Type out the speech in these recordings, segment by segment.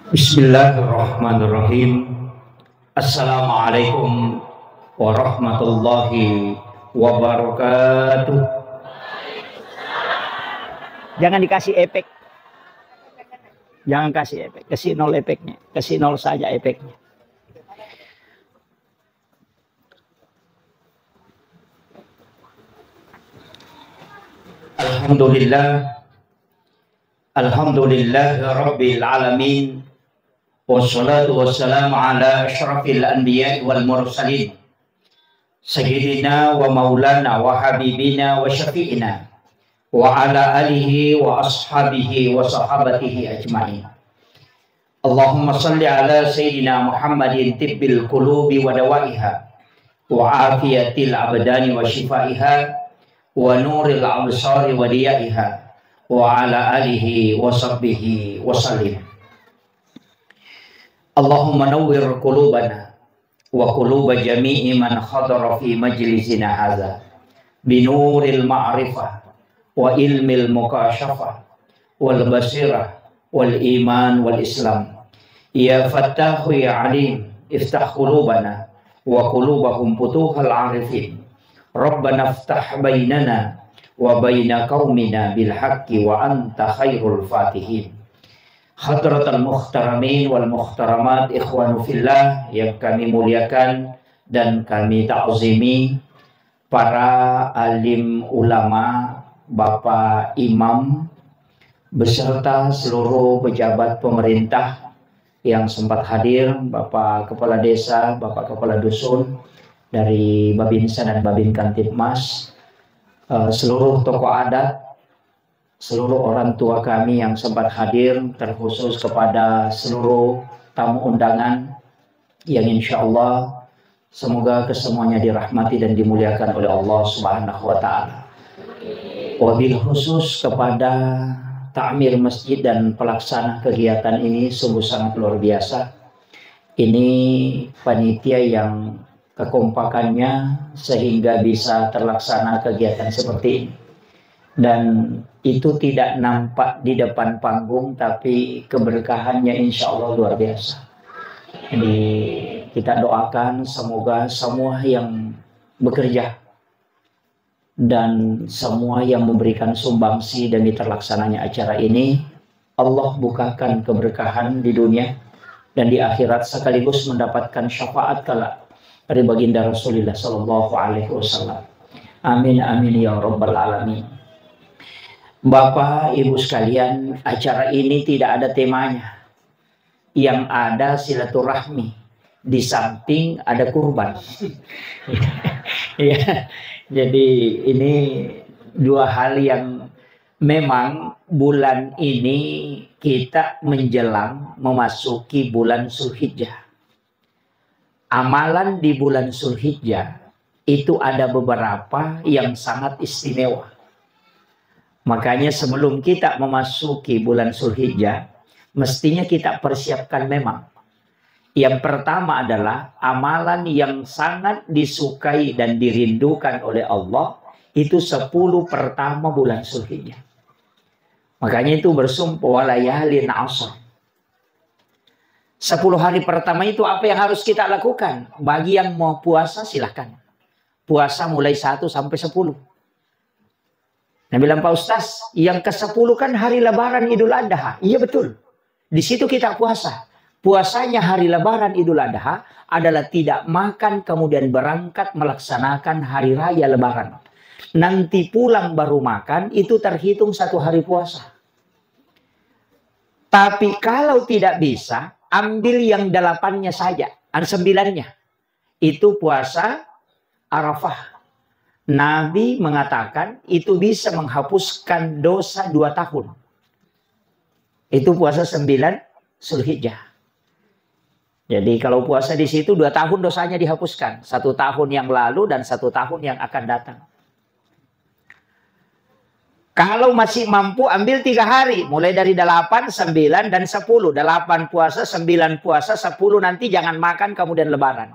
Bismillahirrahmanirrahim. Assalamualaikum warahmatullahi wabarakatuh. Jangan dikasih efek. Jangan kasih efek. Kasih nol efeknya. Kasih nol saja efeknya. Alhamdulillah rabbil alamin. Wassalatu wassalamu ala asyrafil anbiya wal mursalin. Sayyidina wa maulana wa habibina wa syafi'ina wa ala alihi wa ashabihi wa sahabatihi ajma'in. Allahumma salli ala Sayyidina Muhammadin tibbil qulubi wa dawaiha wa afiyatil abdani wa shifaiha wa nuril absari wa diyaiha wa ala alihi wa sahbihi wa sallim. Allahumma nawwir qulubana wa quluba jami'i man khadara fi majlisina hadza binuril ma'rifah wa ilmil mukashafah wal basirah wal iman wal islam. Ya fattahu ya alim iftah qulubana wa qulubahum futuhal arifin. Rabbana iftah bainana wa baina qaumina bil haqqi wa anta khairul fatihin. Hadratal muhtaramin wal muhtaramat, ikhwanu fillah yang kami muliakan dan kami ta'zimi, para alim ulama, Bapak Imam beserta seluruh pejabat pemerintah yang sempat hadir, Bapak Kepala Desa, Bapak Kepala Dusun dari Babinsa dan Babin Kantipmas, seluruh tokoh adat, seluruh orang tua kami yang sempat hadir, terkhusus kepada seluruh tamu undangan yang insya Allah semoga kesemuanya dirahmati dan dimuliakan oleh Allah Subhanahu wa Ta'ala. Wabil khusus kepada takmir masjid dan pelaksana kegiatan ini sungguh sangat luar biasa. Ini panitia yang kekompakannya sehingga bisa terlaksana kegiatan seperti ini. Dan itu tidak nampak di depan panggung, tapi keberkahannya insya Allah luar biasa. Jadi kita doakan semoga semua yang bekerja dan semua yang memberikan sumbangsi demi terlaksananya acara ini, Allah bukakan keberkahan di dunia dan di akhirat, sekaligus mendapatkan syafaat kelak dari baginda Rasulullah Sallallahu Alaihi Wasallam. Amin amin ya rabbal alamin. Bapak Ibu sekalian, acara ini tidak ada temanya. Yang ada silaturahmi, di samping ada kurban. Ya, jadi ini dua hal yang memang bulan ini kita menjelang memasuki bulan Zulhijjah. Amalan di bulan Zulhijjah itu ada beberapa yang sangat istimewa. Makanya sebelum kita memasuki bulan Zulhijjah, mestinya kita persiapkan memang. Yang pertama adalah amalan yang sangat disukai dan dirindukan oleh Allah, itu 10 pertama bulan Zulhijjah. Makanya itu bersumpah walayalin ashr. 10 hari pertama itu apa yang harus kita lakukan? Bagi yang mau puasa silahkan. Puasa mulai 1 sampai 10. Nah bilang Pak Ustaz, yang ke-10 kan hari Lebaran Idul Adha. Iya betul. Di situ kita puasa. Puasanya hari Lebaran Idul Adha adalah tidak makan kemudian berangkat melaksanakan hari raya Lebaran. Nanti pulang baru makan, itu terhitung 1 hari puasa. Tapi kalau tidak bisa, ambil yang 8-nya saja, 9-nya. Itu puasa Arafah. Nabi mengatakan itu bisa menghapuskan dosa 2 tahun. Itu puasa 9 Zulhijjah. Jadi kalau puasa di situ 2 tahun dosanya dihapuskan. 1 tahun yang lalu dan 1 tahun yang akan datang. Kalau masih mampu ambil 3 hari. Mulai dari 8, 9, dan 10. 8 puasa, 9 puasa, 10 nanti jangan makan kemudian Lebaran.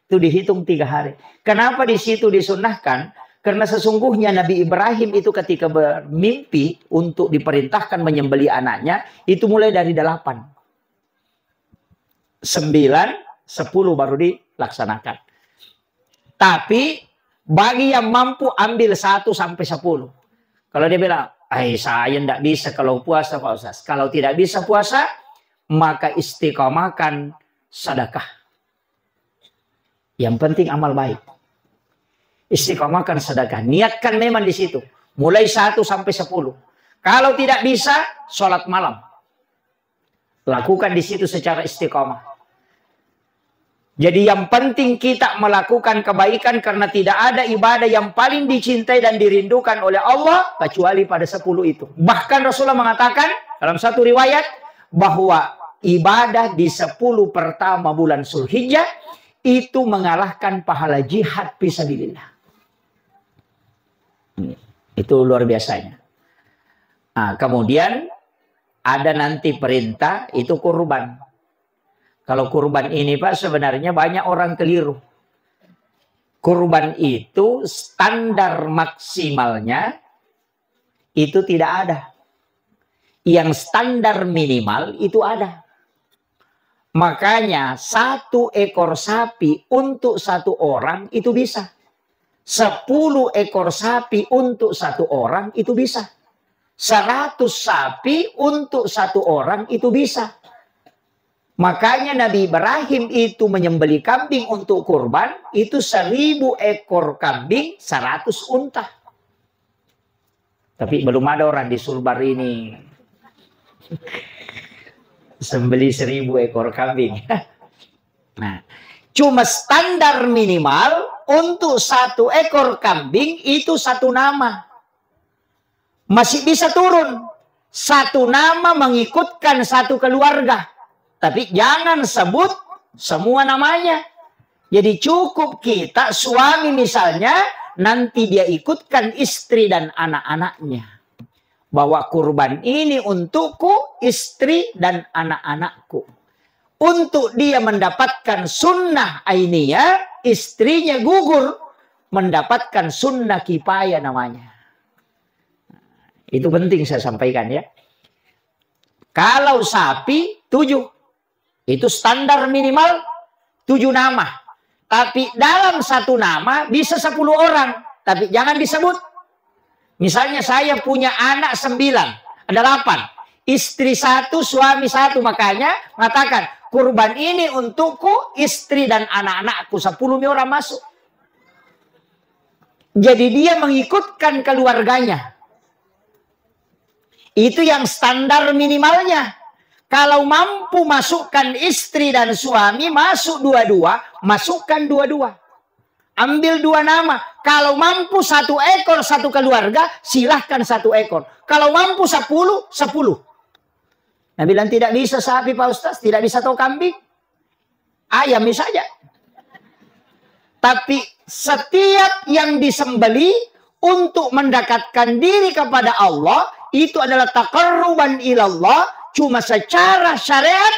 Itu dihitung 3 hari. Kenapa di situ disunnahkan? Karena sesungguhnya Nabi Ibrahim itu ketika bermimpi untuk diperintahkan menyembelih anaknya, itu mulai dari 8. 9, 10 baru dilaksanakan. Tapi bagi yang mampu ambil 1 sampai 10. Kalau dia bilang, saya tidak bisa kalau puasa Pak Ustaz. Kalau tidak bisa puasa, maka istiqomahkan sedekah. Yang penting amal baik. Istiqomahkan sedekah. Niatkan memang di situ. Mulai 1 sampai 10. Kalau tidak bisa, sholat malam. Lakukan di situ secara istiqomah. Jadi yang penting kita melakukan kebaikan karena tidak ada ibadah yang paling dicintai dan dirindukan oleh Allah kecuali pada 10 itu. Bahkan Rasulullah mengatakan dalam satu riwayat bahwa ibadah di 10 pertama bulan Zulhijjah itu mengalahkan pahala jihad fisabilillah. Itu luar biasanya. Nah, kemudian ada nanti perintah itu kurban. Kalau kurban ini Pak sebenarnya banyak orang keliru. Kurban itu standar maksimalnya itu tidak ada. Yang standar minimal itu ada. Makanya 1 ekor sapi untuk 1 orang itu bisa. 10 ekor sapi untuk 1 orang itu bisa. 100 sapi untuk 1 orang itu bisa. Makanya Nabi Ibrahim itu menyembelih kambing untuk kurban, itu 1000 ekor kambing, 100 unta. Tapi belum ada orang di Sulbar ini sembelih 1000 ekor kambing. Nah, cuma standar minimal untuk 1 ekor kambing itu 1 nama. Masih bisa turun. 1 nama mengikutkan 1 keluarga. Tapi jangan sebut semua namanya. Jadi cukup kita suami misalnya nanti dia ikutkan istri dan anak-anaknya. Bahwa kurban ini untukku, istri dan anak-anakku. Untuk dia mendapatkan sunnah ainiyah, istrinya gugur mendapatkan sunnah kifayah namanya. Itu penting saya sampaikan ya. Kalau sapi 7. Itu standar minimal 7 nama. Tapi dalam 1 nama bisa 10 orang. Tapi jangan disebut. Misalnya saya punya anak 9. Ada 8. Istri 1, suami 1. Makanya mengatakan kurban ini untukku, istri dan anak-anakku. 10 orang masuk. Jadi dia mengikutkan keluarganya. Itu yang standar minimalnya. Kalau mampu masukkan istri dan suami, masuk dua-dua, masukkan dua-dua. Ambil 2 nama. Kalau mampu 1 ekor, 1 keluarga, silahkan 1 ekor. Kalau mampu 10, 10. Nah bilang tidak bisa sapi Pak Ustaz, tidak bisa tahu kambing. Ayam saja. Tapi setiap yang disembeli untuk mendekatkan diri kepada Allah, itu adalah taqarruban ilallah. Cuma secara syariat,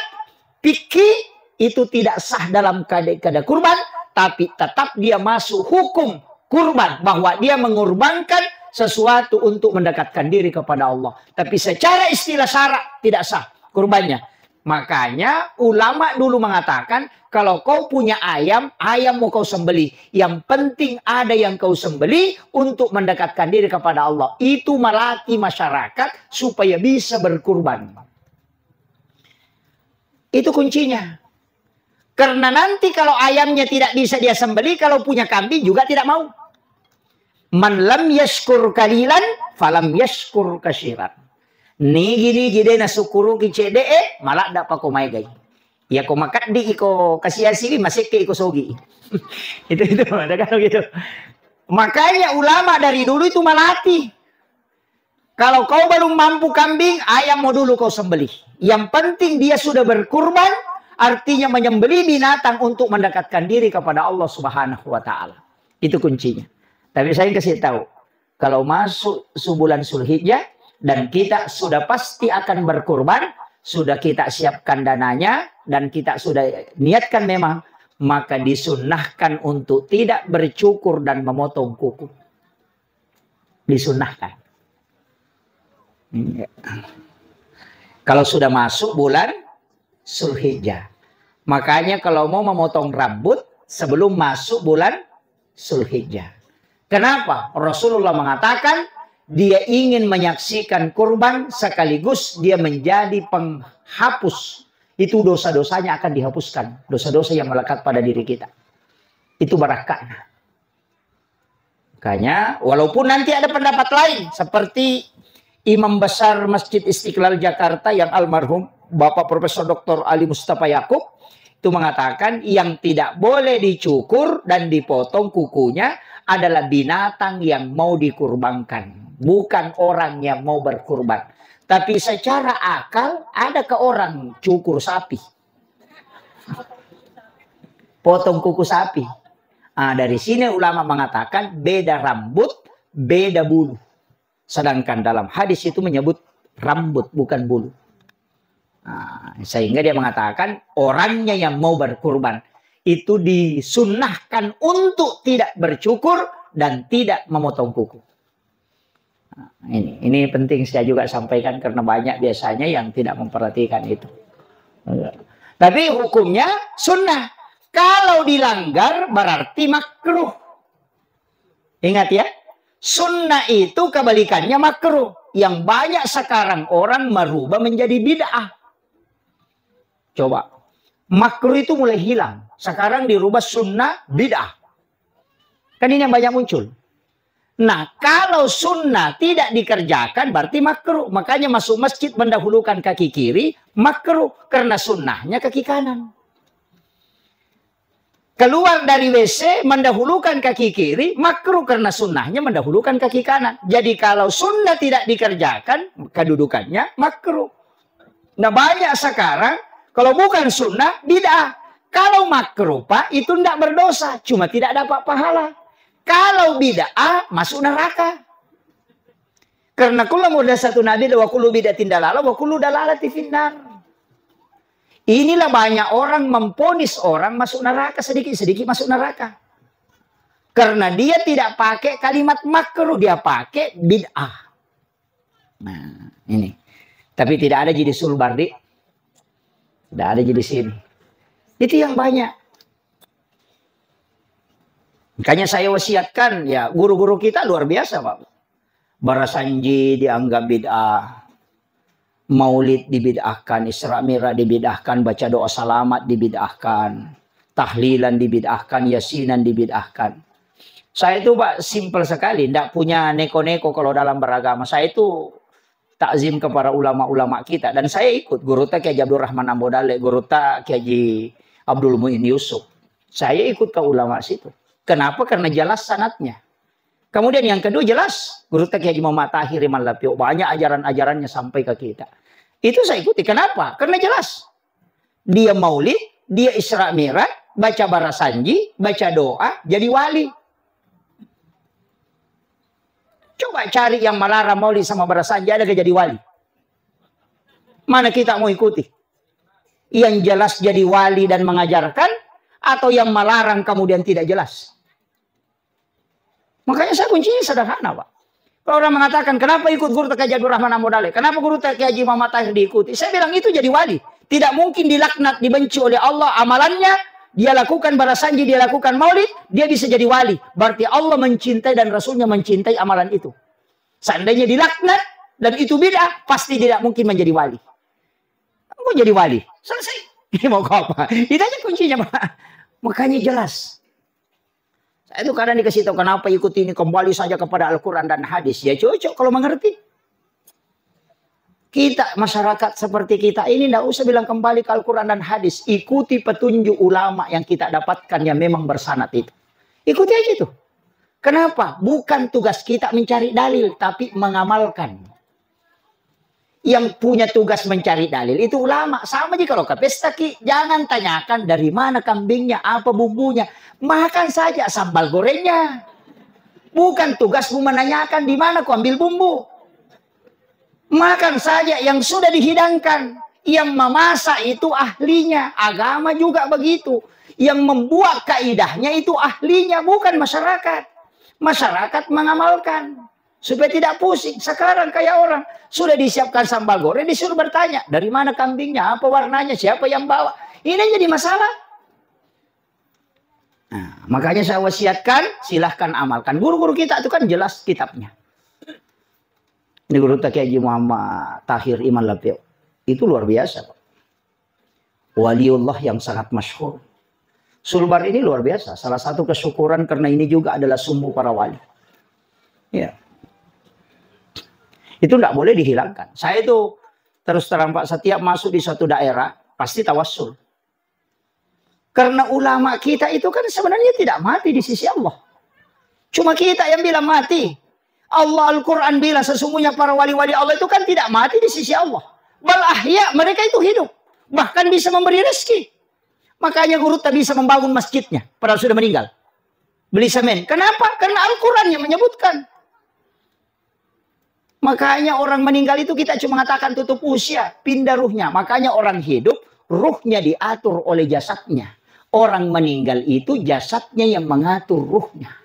fikih itu tidak sah dalam keadaan kurban. Tapi tetap dia masuk hukum kurban. Bahwa dia mengorbankan sesuatu untuk mendekatkan diri kepada Allah. Tapi secara istilah syara tidak sah kurbannya. Makanya ulama dulu mengatakan, kalau kau punya ayam, ayam mau kau sembelih. Yang penting ada yang kau sembelih untuk mendekatkan diri kepada Allah. Itu melatih masyarakat supaya bisa berkurban. Itu kuncinya. Karena nanti kalau ayamnya tidak bisa dia sembelih, kalau punya kambing juga tidak mau. Man lam yashkur kalilan, falam yashkur kasiran. Ni gini na sukuru ki CDE, malah dapat ko may gay. Ya ko makat di iko kasi asili masih ke iko sogi. itu ada kan gitu. Makanya ulama dari dulu itu melatih. Kalau kau belum mampu kambing, ayam mau dulu kau sembelih. Yang penting dia sudah berkurban, artinya menyembelih binatang untuk mendekatkan diri kepada Allah Subhanahu wa taala. Itu kuncinya. Tapi saya kasih tahu, kalau masuk bulan Zulhijjah dan kita sudah pasti akan berkurban, sudah kita siapkan dananya dan kita sudah niatkan memang, maka disunnahkan untuk tidak bercukur dan memotong kuku. Disunnahkan. Kalau sudah masuk bulan Zulhijjah. Makanya kalau mau memotong rambut sebelum masuk bulan Zulhijjah. Kenapa? Rasulullah mengatakan dia ingin menyaksikan kurban sekaligus dia menjadi penghapus. Itu dosa-dosanya akan dihapuskan. Dosa-dosa yang melekat pada diri kita. Itu barakahnya. Makanya walaupun nanti ada pendapat lain. Seperti Imam Besar Masjid Istiqlal Jakarta yang almarhum Bapak Profesor Dr. Ali Mustafa Yakub. Itu mengatakan yang tidak boleh dicukur dan dipotong kukunya adalah binatang yang mau dikurbankan. Bukan orang yang mau berkurban. Tapi secara akal ada ke orang cukur sapi. Potong kuku sapi. Nah, dari sini ulama mengatakan beda rambut, beda bulu. Sedangkan dalam hadis itu menyebut rambut bukan bulu. Nah, sehingga dia mengatakan orangnya yang mau berkurban itu disunnahkan untuk tidak bercukur dan tidak memotong kuku. Nah, ini penting saya juga sampaikan karena banyak biasanya yang tidak memperhatikan itu. Tapi hukumnya sunnah. Kalau dilanggar berarti makruh. Ingat ya, sunnah itu kebalikannya makruh. Yang banyak sekarang orang merubah menjadi bid'ah. Coba, makruh itu mulai hilang. Sekarang dirubah sunnah bid'ah. Kan ini yang banyak muncul. Nah, kalau sunnah tidak dikerjakan berarti makruh. Makanya masuk masjid mendahulukan kaki kiri, makruh. Karena sunnahnya kaki kanan. Keluar dari WC mendahulukan kaki kiri, makruh karena sunnahnya mendahulukan kaki kanan. Jadi kalau sunnah tidak dikerjakan, kedudukannya makruh. Nah, banyak sekarang kalau bukan sunnah, bid'ah. Kalau makruh, Pak, itu tidak berdosa. Cuma tidak dapat pahala. Kalau bid'ah, masuk neraka. Karena kullu muhdatsatun nabi wa kullu bid'atin dalalah wa kullu dalalati finnar. Inilah banyak orang memponis orang masuk neraka. Sedikit-sedikit masuk neraka. Karena dia tidak pakai kalimat makruh. Dia pakai bid'ah. Nah, ini. Tapi tidak ada jadi sulbardi. Tidak ada jadi sini. Itu yang banyak. Makanya saya wasiatkan, ya guru-guru kita luar biasa, Pak. Barasanji dianggap bid'ah. Maulid dibid'ahkan, Isra Mi'raj dibid'ahkan, baca doa salamat dibid'ahkan, tahlilan dibid'ahkan, yasinan dibid'ahkan. Saya itu Pak simpel sekali, tidak punya neko-neko kalau dalam beragama. Saya itu takzim kepada ulama-ulama kita dan saya ikut guru ta Kiai Abdul Rahman Ambodale, guru ta Kiai Abdul Muin Yusuf. Saya ikut ke ulama situ. Kenapa? Karena jelas sanadnya. Kemudian yang kedua jelas, guru Kiai Muhammad Tahir Malapio, banyak ajaran-ajarannya sampai ke kita. Itu saya ikuti. Kenapa? Karena jelas. Dia maulid, dia Isra Mi'raj, baca barasanji, baca doa, jadi wali. Coba cari yang melarang maulid sama barasanji, ada gak jadi wali? Mana kita mau ikuti? Yang jelas jadi wali dan mengajarkan, atau yang melarang kemudian tidak jelas? Makanya saya kuncinya sederhana, Pak. Kalau orang mengatakan, kenapa ikut guru Kiai Abdul Rahman Ambodale? Kenapa guru Kiai Muhammad Tahir diikuti? Saya bilang itu jadi wali. Tidak mungkin dilaknat, dibenci oleh Allah amalannya. Dia lakukan barasanji, dia lakukan maulid. Dia bisa jadi wali. Berarti Allah mencintai dan Rasulnya mencintai amalan itu. Seandainya dilaknat dan itu bid'ah, pasti tidak mungkin menjadi wali. Mau jadi wali? Selesai. Ini mau apa? Itu aja kuncinya, Pak. Makanya jelas. Itu kadang dikasih tahu kenapa ikuti ini, kembali saja kepada Al-Quran dan hadis. Ya cocok kalau mengerti. Kita masyarakat seperti kita ini tidak usah bilang kembali ke Al-Quran dan hadis. Ikuti petunjuk ulama yang kita dapatkan yang memang bersanad itu. Ikuti aja itu. Kenapa? Bukan tugas kita mencari dalil, tapi mengamalkan. Yang punya tugas mencari dalil itu ulama. Sama aja kalau ke pesta, jangan tanyakan dari mana kambingnya, apa bumbunya. Makan saja sambal gorengnya. Bukan tugasmu menanyakan di mana ku ambil bumbu. Makan saja yang sudah dihidangkan. Yang memasak itu ahlinya. Agama juga begitu. Yang membuat kaidahnya itu ahlinya, bukan masyarakat. Masyarakat mengamalkan. Supaya tidak pusing. Sekarang kayak orang sudah disiapkan sambal goreng, disuruh bertanya dari mana kambingnya, apa warnanya, siapa yang bawa. Ini jadi masalah. Nah, makanya saya wasiatkan, silahkan amalkan. Guru-guru kita itu kan jelas kitabnya. Ini guru Kiai Haji Muhammad Tahir Iman Lapio. Itu luar biasa. Waliullah yang sangat masyhur. Sulbar ini luar biasa. Salah satu kesyukuran karena ini juga adalah sumbu para wali. Ya. Itu tidak boleh dihilangkan. Saya itu terus terang Pak, setiap masuk di suatu daerah pasti tawassul. Karena ulama kita itu kan sebenarnya tidak mati di sisi Allah. Cuma kita yang bilang mati. Allah Al-Quran bilang sesungguhnya para wali-wali Allah itu kan tidak mati di sisi Allah. Bal ahya, mereka itu hidup. Bahkan bisa memberi rezeki. Makanya guru tak bisa membangun masjidnya. Padahal sudah meninggal. Beli semen. Kenapa? Karena Al-Quran yang menyebutkan. Makanya orang meninggal itu kita cuma mengatakan tutup usia. Pindah ruhnya. Makanya orang hidup, ruhnya diatur oleh jasadnya. Orang meninggal itu jasadnya yang mengatur ruhnya.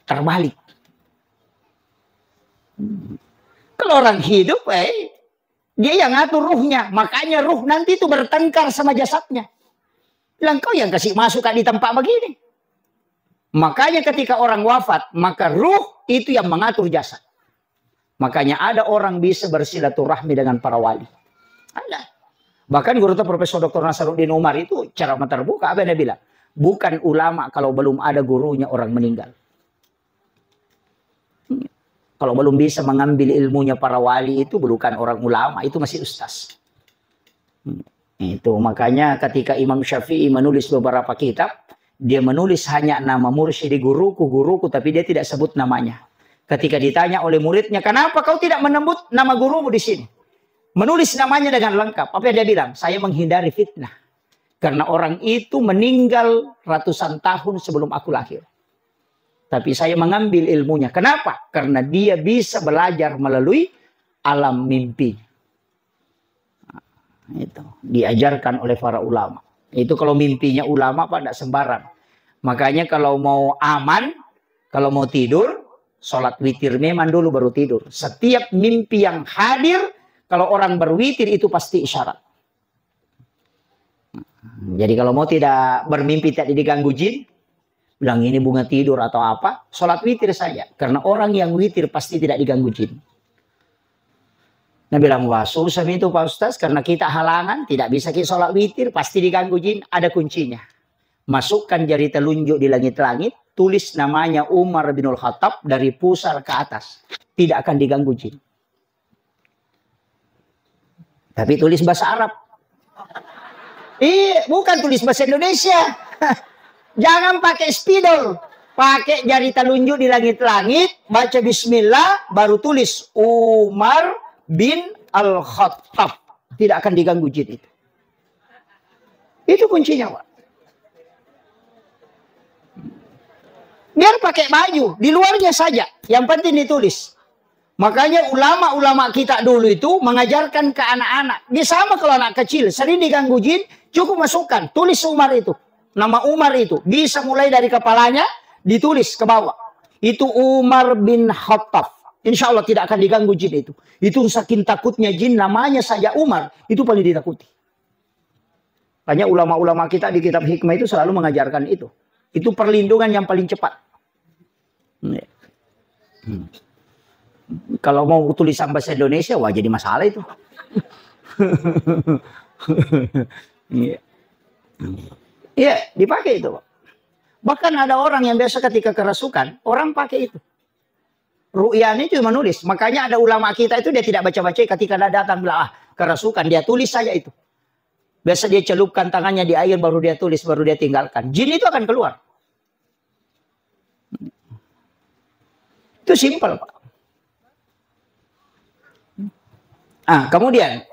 Terbalik. Kalau orang hidup, dia yang ngatur ruhnya. Makanya ruh nanti itu bertengkar sama jasadnya. Bilang kau yang kasih masuk di tempat begini. Makanya ketika orang wafat, maka ruh itu yang mengatur jasad. Makanya ada orang bisa bersilaturahmi dengan para wali. Ada. Bahkan guru Profesor Dr. Nasaruddin Umar itu cara terbuka apa yang dia bilang? Bukan ulama kalau belum ada gurunya orang meninggal. Kalau belum bisa mengambil ilmunya para wali itu bukan orang ulama, itu masih ustaz. Itu makanya ketika Imam Syafi'i menulis beberapa kitab, dia menulis hanya nama mursyidi guruku, tapi dia tidak sebut namanya. Ketika ditanya oleh muridnya, kenapa kau tidak menyebut nama gurumu di sini? Menulis namanya dengan lengkap. Apa yang dia bilang? Saya menghindari fitnah. Karena orang itu meninggal ratusan tahun sebelum aku lahir. Tapi saya mengambil ilmunya. Kenapa? Karena dia bisa belajar melalui alam mimpi. Itu diajarkan oleh para ulama. Itu kalau mimpinya ulama Pak tidak sembarang. Makanya kalau mau aman, kalau mau tidur, sholat witir memang dulu baru tidur. Setiap mimpi yang hadir, kalau orang berwitir itu pasti isyarat. Jadi kalau mau tidak bermimpi tidak diganggu jin, bilang ini bunga tidur atau apa, sholat witir saja. Karena orang yang witir pasti tidak diganggu jin. Nah bilang, wah susah itu Pak Ustaz, karena kita halangan, tidak bisa kita sholat witir, pasti diganggu jin. Ada kuncinya. Masukkan jari telunjuk di langit-langit, tulis namanya Umar bin Khattab dari pusar ke atas. Tidak akan diganggu jin. Tapi tulis bahasa Arab. Bukan tulis bahasa Indonesia. Jangan pakai spidol. Pakai jari telunjuk di langit-langit. Baca bismillah. Baru tulis Umar bin Al-Khattab. Tidak akan diganggu jin itu. Itu kuncinya Pak. Biar pakai baju. Di luarnya saja. Yang penting ditulis. Makanya ulama-ulama kita dulu itu mengajarkan ke anak-anak. Dia sama kalau anak kecil. Sering diganggu jin. Cukup masukkan. Tulis Umar itu. Nama Umar itu. Bisa mulai dari kepalanya. Ditulis ke bawah. Itu Umar bin Khattab. Insya Allah tidak akan diganggu jin itu. Itu saking takutnya jin. Namanya saja Umar. Itu paling ditakuti. Banyak ulama-ulama kita di kitab hikmah itu selalu mengajarkan itu. Itu perlindungan yang paling cepat. Kalau mau tulisan bahasa Indonesia, wah jadi masalah itu. Iya, dipakai itu. Bahkan ada orang yang biasa ketika kerasukan, orang pakai itu. Ru'yani itu menulis. Makanya ada ulama kita itu dia tidak baca-baca ketika dia datang bilang, kerasukan. Dia tulis saja itu. Biasa dia celupkan tangannya di air, baru dia tulis, baru dia tinggalkan. Jin itu akan keluar. Itu simpel, Pak. Kemudian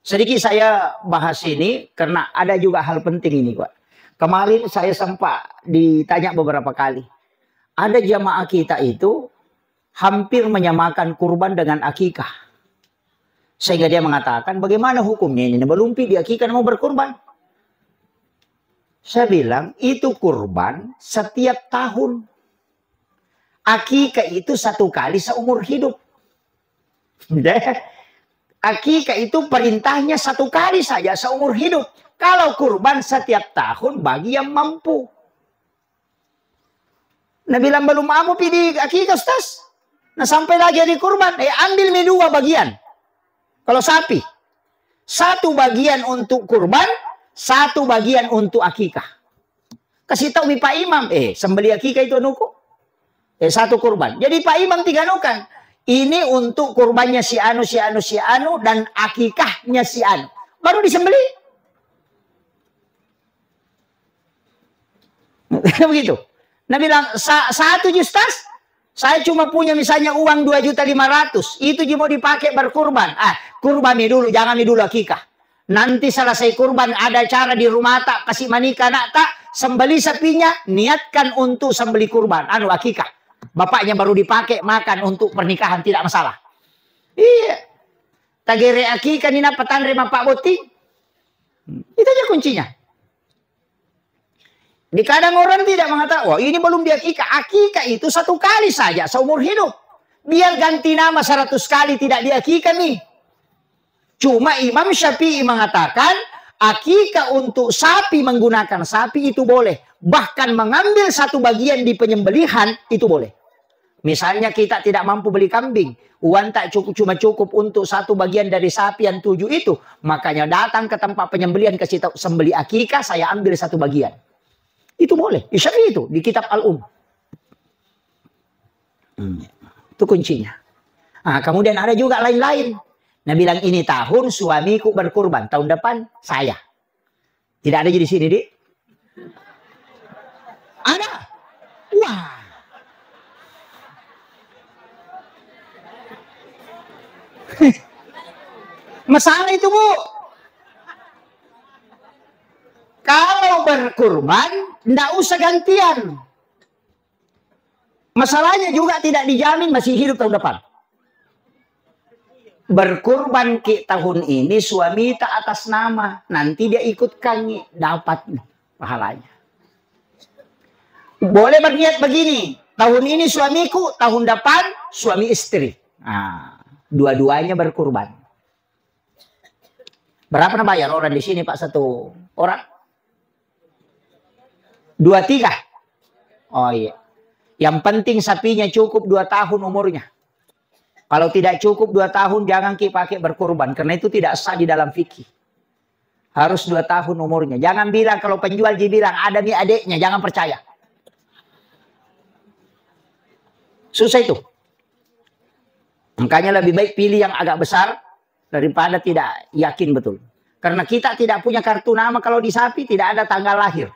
sedikit saya bahas ini karena ada juga hal penting ini, Pak. Kemarin saya sempat ditanya beberapa kali. Ada jamaah kita itu hampir menyamakan kurban dengan akikah. Sehingga dia mengatakan, bagaimana hukumnya ini? Belumpi di akikah mau berkurban. Saya bilang, itu kurban setiap tahun. Akikah itu 1 kali seumur hidup. akikah itu perintahnya 1 kali saja seumur hidup. Kalau kurban setiap tahun bagi yang mampu. Nah bilang belum mampu pilih akikah Ustaz. Nah sampai lagi di kurban, ambil 2 bagian. Kalau sapi, 1 bagian untuk kurban, 1 bagian untuk akikah. Kasih tahu Pak Imam, sembeli akikah itu anuku. 1 kurban. Jadi Pak Imam 3 anukan. Ini untuk kurbannya si anu, dan akikahnya si anu. Baru disembeli. Begitu. Nah bilang, 1 Ustaz, saya cuma punya misalnya uang 2.500.000. Itu mau dipakai berkurban. Kurban dulu, jangan dulu akikah. Nanti selesai kurban ada cara di rumah tak, kasih manika nak tak, sembeli sapinya, niatkan untuk sembeli kurban. Akikah. Bapaknya baru dipakai makan untuk pernikahan, tidak masalah. Iya. Tagere akikah ni napatan rema Pak Boti. Itu aja kuncinya. Di kadang orang tidak mengatakan, wah ini belum diakikah. Akikah itu 1 kali saja seumur hidup. Biar ganti nama 100 kali tidak diakikah nih. Cuma Imam Syafi'i mengatakan, akikah untuk sapi, menggunakan sapi itu boleh. Bahkan mengambil 1 bagian di penyembelihan itu boleh. Misalnya kita tidak mampu beli kambing. Uang tak cukup, cuma cukup untuk 1 bagian dari sapi yang 7 itu. Makanya datang ke tempat penyembelihan, kasih tahu, sembeli akikah, saya ambil 1 bagian. Itu boleh. Syafi'i itu di kitab Itu kuncinya. Kemudian ada juga lain-lain. Nah bilang ini tahun suamiku berkurban, tahun depan saya. Tidak ada di sini, Dik? Ada. Wah. Masalah itu, Bu. Kalau berkurban, tidak usah gantian. Masalahnya juga tidak dijamin masih hidup tahun depan. Berkurban ke tahun ini suami tak atas nama. Nanti dia ikutkan, dapat pahalanya. Boleh berniat begini. Tahun ini suamiku, tahun depan suami istri. Dua-duanya berkurban. Berapa nak bayar orang di sini Pak 1 orang? 2, 3. Oh iya. Yang penting sapinya cukup 2 tahun umurnya. Kalau tidak cukup 2 tahun jangan pakai berkurban. Karena itu tidak sah di dalam fikih. Harus 2 tahun umurnya. Jangan bilang kalau penjual bilang ada nih adiknya. Jangan percaya. Susah itu. Makanya lebih baik pilih yang agak besar. Daripada tidak yakin betul. Karena kita tidak punya kartu nama kalau di sapi tidak ada tanggal lahir.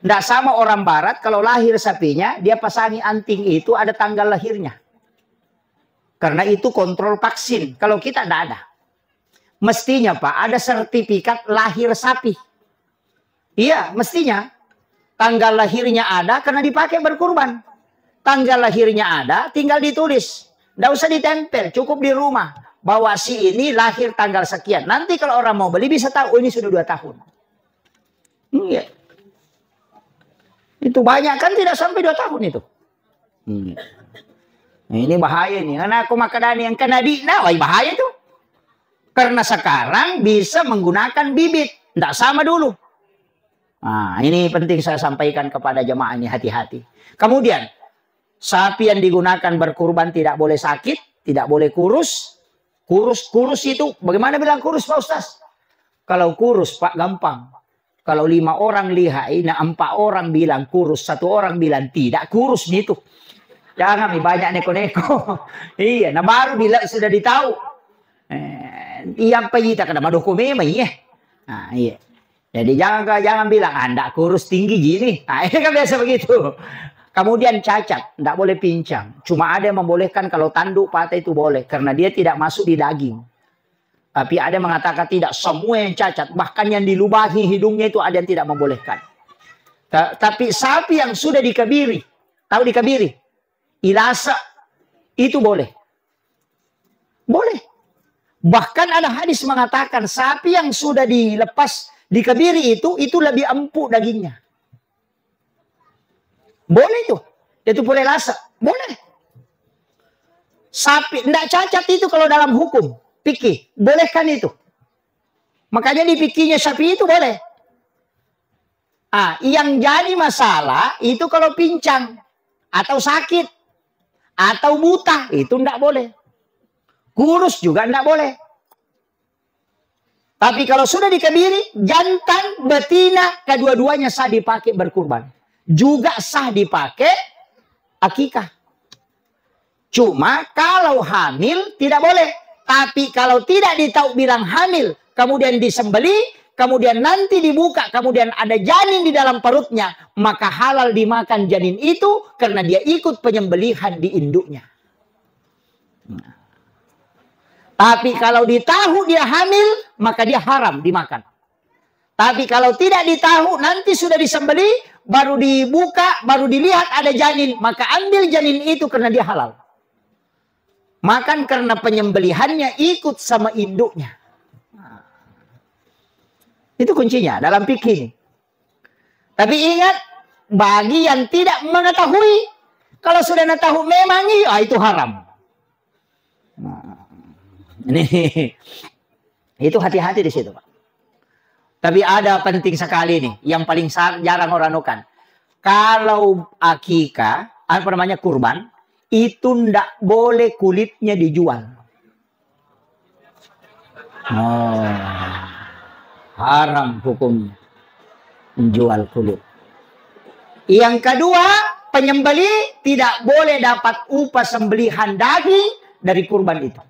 Tidak sama orang barat, kalau lahir sapinya, dia pasangi anting itu ada tanggal lahirnya. Karena itu kontrol vaksin. Kalau kita tidak ada. Mestinya Pak, ada sertifikat lahir sapi. Iya, mestinya. Tanggal lahirnya ada karena dipakai berkurban. Tanggal lahirnya ada, tinggal ditulis. Tidak usah ditempel, cukup di rumah. Bahwa si ini lahir tanggal sekian. Nanti kalau orang mau beli bisa tahu, ini sudah 2 tahun. Iya. Itu banyak kan tidak sampai 2 tahun itu. Ini bahaya nih. Karena aku makan yang kena bahaya tuh. Karena sekarang bisa menggunakan bibit. Tidak sama dulu. Ini penting saya sampaikan kepada jemaah ini, hati-hati. Kemudian, sapi yang digunakan berkurban tidak boleh sakit, tidak boleh kurus. Kurus itu, bagaimana bilang kurus Pak Ustaz? Kalau kurus Pak gampang. Kalau 5 orang lihai, 4 orang bilang kurus, 1 orang bilang tidak kurus itu. Jangan banyak neko-neko. Iya, nah baru sudah ditahu. Yang kita kena madoko memang ya. Iya. Jadi jangan bilang Anda kurus tinggi gini. Ini kan biasa begitu. Kemudian cacat, tidak boleh pincang. Cuma ada yang membolehkan kalau tanduk patah itu boleh karena dia tidak masuk di daging. Tapi ada yang mengatakan tidak, semua yang cacat. Bahkan yang dilubahi hidungnya itu ada yang tidak membolehkan. Tapi sapi yang sudah dikebiri. Tahu dikebiri? Ilasa. Itu boleh. Boleh. Bahkan ada hadis mengatakan sapi yang sudah dilepas, dikebiri itu lebih empuk dagingnya. Boleh itu. Itu boleh lasa. Boleh. Sapi, tidak cacat itu kalau dalam hukum. Fikih, bolehkan itu. Makanya di fikihnya Syafi'i itu boleh. Yang jadi masalah itu kalau pincang atau sakit atau buta, itu enggak boleh. Kurus juga enggak boleh. Tapi kalau sudah dikebiri, jantan, betina, kedua-duanya sah dipakai berkurban. Juga sah dipakai akikah. Cuma kalau hamil tidak boleh. Tapi kalau tidak ditahu bilang hamil, kemudian disembeli, kemudian nanti dibuka, kemudian ada janin di dalam perutnya, maka halal dimakan janin itu karena dia ikut penyembelihan di induknya. Tapi kalau ditahu dia hamil, maka dia haram dimakan. Tapi kalau tidak ditahu, nanti sudah disembeli, baru dibuka, baru dilihat ada janin, maka ambil janin itu karena dia halal. Makan karena penyembelihannya ikut sama induknya. Itu kuncinya dalam fikih ini. Tapi ingat, bagi yang tidak mengetahui, kalau sudah mengetahui memang itu haram. Ini itu hati-hati di situ, Pak. Tapi ada penting sekali nih, yang paling jarang orang lakukan. Kalau akikah, apa namanya kurban, itu ndak boleh kulitnya dijual. Haram hukumnya menjual kulit. Yang kedua, penyembeli tidak boleh dapat upah sembelihan daging dari kurban itu.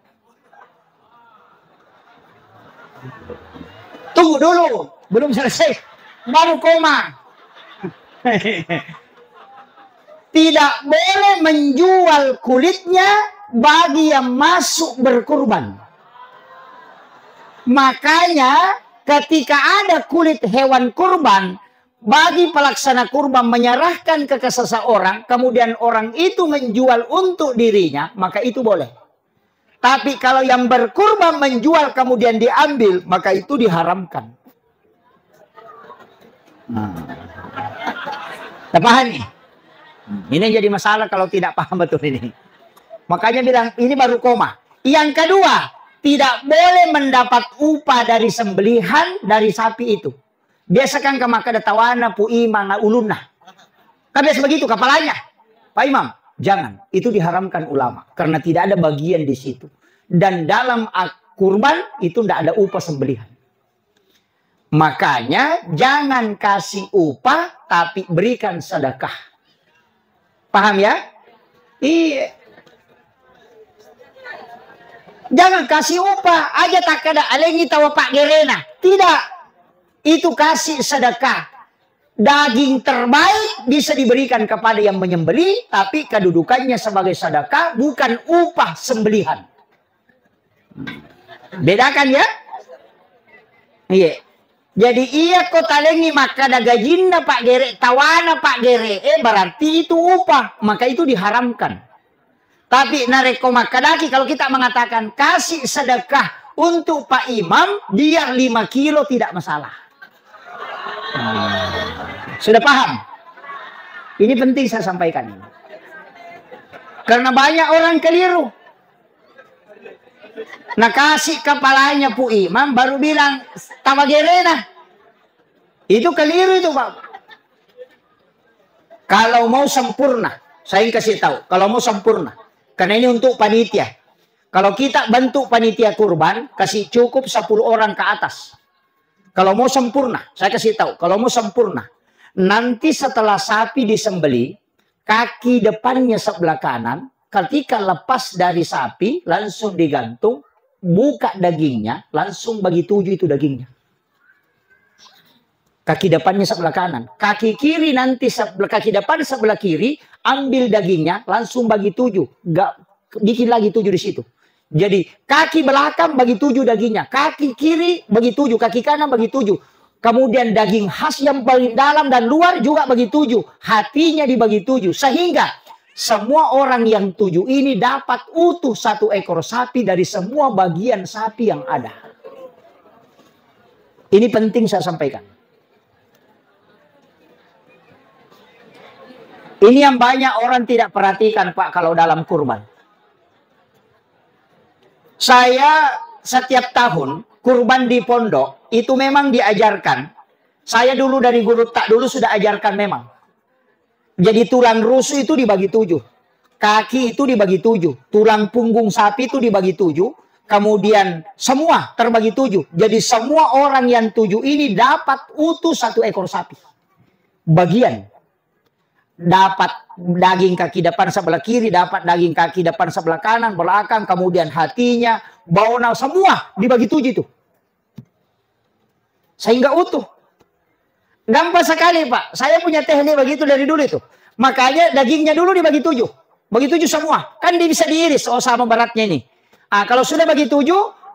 Tunggu dulu, belum selesai, baru koma. Tidak boleh menjual kulitnya bagi yang masuk berkurban. Makanya ketika ada kulit hewan kurban, bagi pelaksana kurban menyerahkan ke seseorang, kemudian orang itu menjual untuk dirinya, maka itu boleh. Tapi kalau yang berkurban menjual kemudian diambil, maka itu diharamkan. Paham nih? Ini jadi masalah kalau tidak paham betul ini. Makanya bilang ini baru koma. Yang kedua, tidak boleh mendapat upah dari sembelihan dari sapi itu. Biasakan ke maka datawana pu imang ulunah. Kan biasa begitu kepalanya. Pak Imam, jangan. Itu diharamkan ulama karena tidak ada bagian di situ. Dan dalam kurban itu tidak ada upah sembelihan. Makanya jangan kasih upah tapi berikan sedekah. Paham ya? Iya. Jangan kasih upah aja tak ada alengi tawa Pak Gerena. Tidak. Itu kasih sedekah. Daging terbaik bisa diberikan kepada yang menyembeli, tapi kedudukannya sebagai sedekah bukan upah sembelihan. Bedakan ya? Iya. Jadi iya kota lengi maka ada gajinna Pak Gere, tawana Pak Gere, berarti itu upah, maka itu diharamkan. Tapi nareko makadaki kalau kita mengatakan kasih sedekah untuk Pak Imam, biar 5 kilo tidak masalah. Sudah paham? Ini penting saya sampaikan ini. Karena banyak orang keliru. Nah kasih kepalanya pu imam baru bilang tawagerena. Itu keliru itu Pak. Kalau mau sempurna, saya kasih tahu. Kalau mau sempurna, karena ini untuk panitia. Kalau kita bentuk panitia kurban, kasih cukup 10 orang ke atas. Kalau mau sempurna, saya kasih tahu. Kalau mau sempurna, nanti setelah sapi disembeli, kaki depannya sebelah kanan, ketika lepas dari sapi, langsung digantung, buka dagingnya, langsung bagi 7 itu dagingnya. Kaki depannya sebelah kanan. Kaki kiri nanti, kaki depan sebelah kiri, ambil dagingnya, langsung bagi 7. Nggak bikin lagi 7 di situ. Jadi, kaki belakang bagi 7 dagingnya. Kaki kiri bagi 7, kaki kanan bagi 7. Kemudian daging khas yang paling dalam dan luar juga bagi 7. Hatinya dibagi 7. Sehingga semua orang yang 7 ini dapat utuh 1 ekor sapi dari semua bagian sapi yang ada. Ini penting saya sampaikan. Ini yang banyak orang tidak perhatikan Pak kalau dalam kurban. Saya setiap tahun kurban di pondok itu memang diajarkan. Saya dulu dari guru tak dulu sudah ajarkan memang. Jadi tulang rusuk itu dibagi 7. Kaki itu dibagi 7. Tulang punggung sapi itu dibagi 7. Kemudian semua terbagi 7. Jadi semua orang yang 7 ini dapat utuh 1 ekor sapi. Bagian. Dapat daging kaki depan sebelah kiri, dapat daging kaki depan sebelah kanan, belakang, kemudian hatinya, bawah, semua dibagi 7 itu. Sehingga utuh. Gampang sekali Pak. Saya punya teknik begitu dari dulu itu. Makanya dagingnya dulu dibagi 7. Bagi 7 semua. Kan dia bisa diiris. Oh sama beratnya ini. Kalau sudah bagi 7,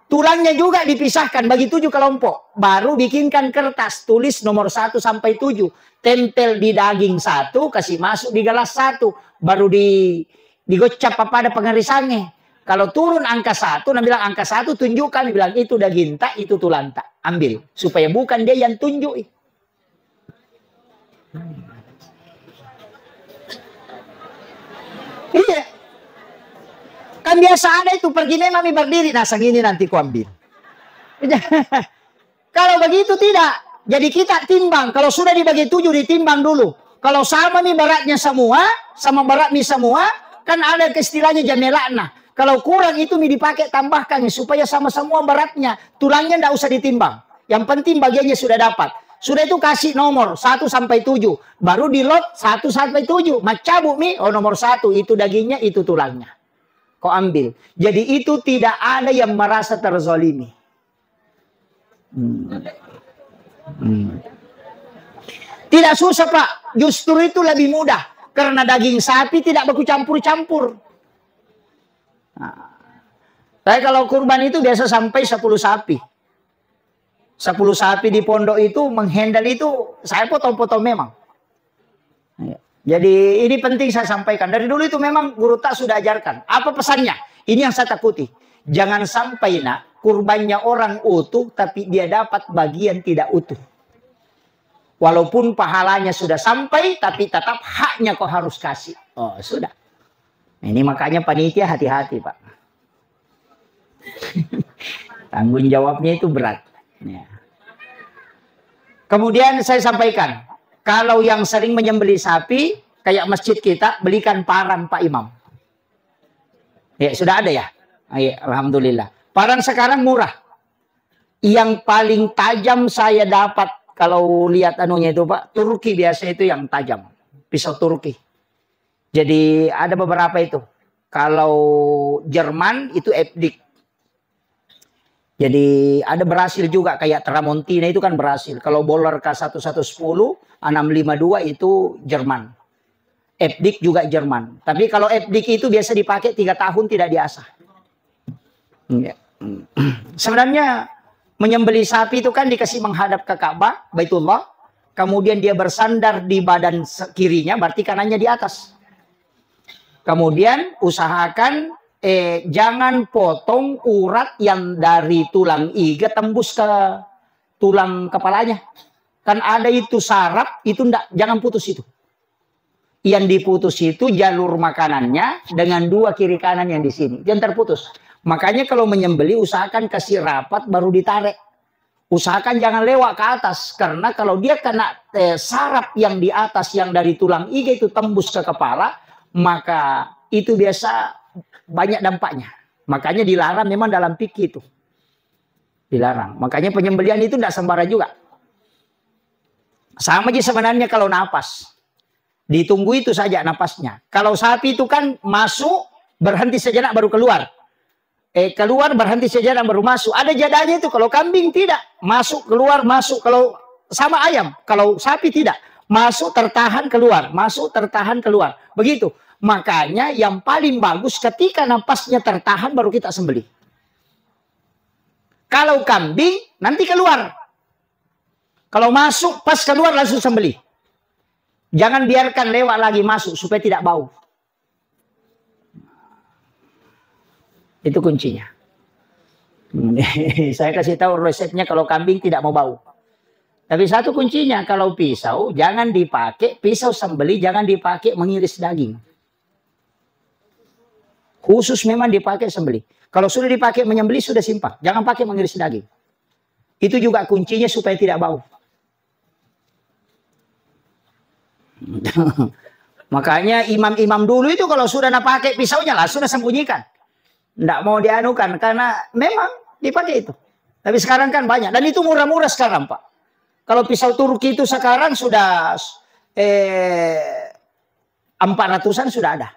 tulangnya juga dipisahkan. Bagi 7 kelompok. Baru bikinkan kertas. Tulis nomor 1 sampai 7. Tempel di daging 1. Kasih masuk di gelas 1. Baru digocap pada pengerisannya. Kalau turun angka 1. Nah bilang angka 1 tunjukkan. Bilang itu daging tak. Itu tulang tak. Ambil. Supaya bukan dia yang tunjuk. Iya. Kan biasa ada itu pergi memang berdiri. Nah segini nanti ku ambil. Kalau begitu tidak. Jadi kita timbang. Kalau sudah dibagi 7 ditimbang dulu. Kalau sama nih beratnya semua. Sama berat nih semua. Kan ada istilahnya jamelakna. Kalau kurang itu nih dipakai tambahkan. Supaya sama semua beratnya. Tulangnya tidak usah ditimbang. Yang penting bagiannya sudah dapat. Sudah itu kasih nomor 1 sampai 7. Baru di lot 1 sampai 7. Macabuk nih. Oh nomor 1 itu dagingnya, itu tulangnya. Kau ambil. Jadi itu tidak ada yang merasa terzolimi. Tidak susah Pak. Justru itu lebih mudah. Karena daging sapi tidak baku campur-campur. Saya kalau kurban itu biasa sampai 10 sapi. 10 sapi di pondok itu menghandle itu saya potong-potong memang. Jadi ini penting saya sampaikan. Dari dulu itu memang guru tak sudah ajarkan. Apa pesannya? Ini yang saya takuti. Jangan sampai nak kurbannya orang utuh tapi dia dapat bagian tidak utuh. Walaupun pahalanya sudah sampai tapi tetap haknya kau harus kasih. Oh sudah. Ini makanya panitia hati-hati Pak. Tanggung jawabnya itu berat. Ya. Kemudian saya sampaikan, kalau yang sering menyembelih sapi, kayak masjid kita, belikan parang Pak Imam. Ya, sudah ada ya? Ya Alhamdulillah. Parang sekarang murah. Yang paling tajam saya dapat, kalau lihat anunya itu Pak, Turki biasa itu yang tajam. Pisau Turki. Jadi ada beberapa itu. Kalau Jerman itu Epdik. Jadi ada Brasil juga kayak Tramontina itu kan Brasil. Kalau Boller K1110, 652 itu Jerman. Epdik juga Jerman. Tapi kalau Epdik itu biasa dipakai 3 tahun tidak diasah. Sebenarnya menyembelih sapi itu kan dikasih menghadap ke Ka'bah, Baitullah. Kemudian dia bersandar di badan kirinya, berarti kanannya di atas. Kemudian usahakan jangan potong urat yang dari tulang iga tembus ke tulang kepalanya. Kan ada itu saraf, itu enggak, jangan putus itu. Yang diputus itu jalur makanannya dengan 2 kiri kanan yang di sini. Jangan terputus. Makanya kalau menyembelih usahakan kasih rapat baru ditarik. Usahakan jangan lewat ke atas. Karena kalau dia kena saraf yang di atas yang dari tulang iga itu tembus ke kepala, maka itu biasa banyak dampaknya. Makanya dilarang memang dalam fikih itu. Dilarang. Makanya penyembelihan itu tidak sembarang juga. Sama aja sebenarnya kalau napas. Ditunggu itu saja napasnya. Kalau sapi itu kan masuk, berhenti sejenak baru keluar. Keluar berhenti sejenak baru masuk. Ada jadanya itu. Kalau kambing tidak. Masuk, keluar, masuk. Kalau sama ayam. Kalau sapi tidak. Masuk, tertahan, keluar. Masuk, tertahan, keluar. Begitu. Makanya yang paling bagus ketika napasnya tertahan baru kita sembelih. Kalau kambing nanti keluar. Kalau masuk pas keluar langsung sembelih. Jangan biarkan lewat lagi masuk supaya tidak bau. Itu kuncinya. Saya kasih tahu resepnya kalau kambing tidak mau bau. Tapi satu kuncinya kalau pisau jangan dipakai pisau sembelih, jangan dipakai mengiris daging. Khusus memang dipakai sembelih. Kalau sudah dipakai menyembelih, sudah simpang. Jangan pakai mengiris daging. Itu juga kuncinya supaya tidak bau. Makanya imam-imam dulu itu kalau sudah nak pakai pisaunya lah sudah sembunyikan. Tidak mau dianukan karena memang dipakai itu. Tapi sekarang kan banyak. Dan itu murah-murah sekarang, Pak. Kalau pisau Turki itu sekarang sudah 400-an sudah ada.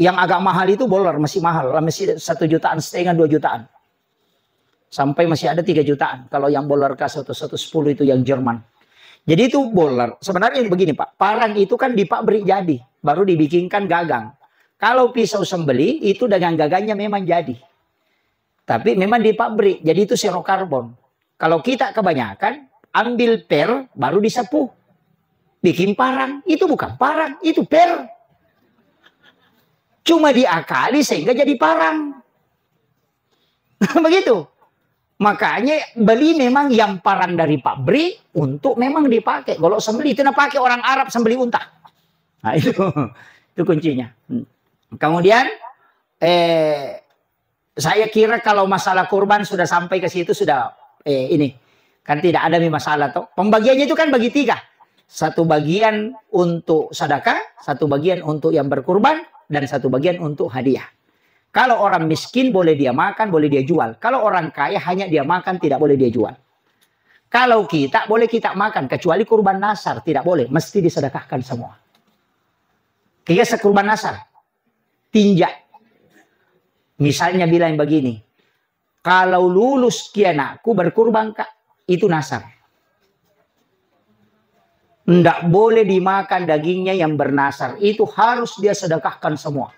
Yang agak mahal itu bolar, masih mahal. Masih 1,5 jutaan, 2 jutaan. Sampai masih ada 3 jutaan. Kalau yang bolar K1, 110 itu yang Jerman. Jadi itu bolar. Sebenarnya begini, Pak. Parang itu kan dipabrik jadi. Baru dibikinkan gagang. Kalau pisau sembeli itu dengan gagangnya memang jadi. Tapi memang dipabrik. Jadi itu serokarbon. Kalau kita kebanyakan ambil per baru disapu. Bikin parang. Itu bukan parang. Itu per. Cuma diakali sehingga jadi parang. Begitu. Makanya beli memang yang parang dari pabrik untuk memang dipakai. Kalau sembeli itu pakai orang Arab sembeli unta. Nah itu kuncinya. Kemudian saya kira kalau masalah kurban sudah sampai ke situ sudah ini kan tidak ada masalah toh. Pembagiannya itu kan bagi 3. Satu bagian untuk sedekah, satu bagian untuk yang berkurban, dan satu bagian untuk hadiah. Kalau orang miskin boleh dia makan, boleh dia jual. Kalau orang kaya hanya dia makan, tidak boleh dia jual. Kalau kita boleh kita makan, kecuali kurban nasar tidak boleh, mesti disedekahkan semua. Kayak sekurban nasar, tinjak. Misalnya bilang begini, kalau lulus kianakku berkurban kak, itu nasar. Tidak boleh dimakan dagingnya yang bernasar, itu harus dia sedekahkan semua.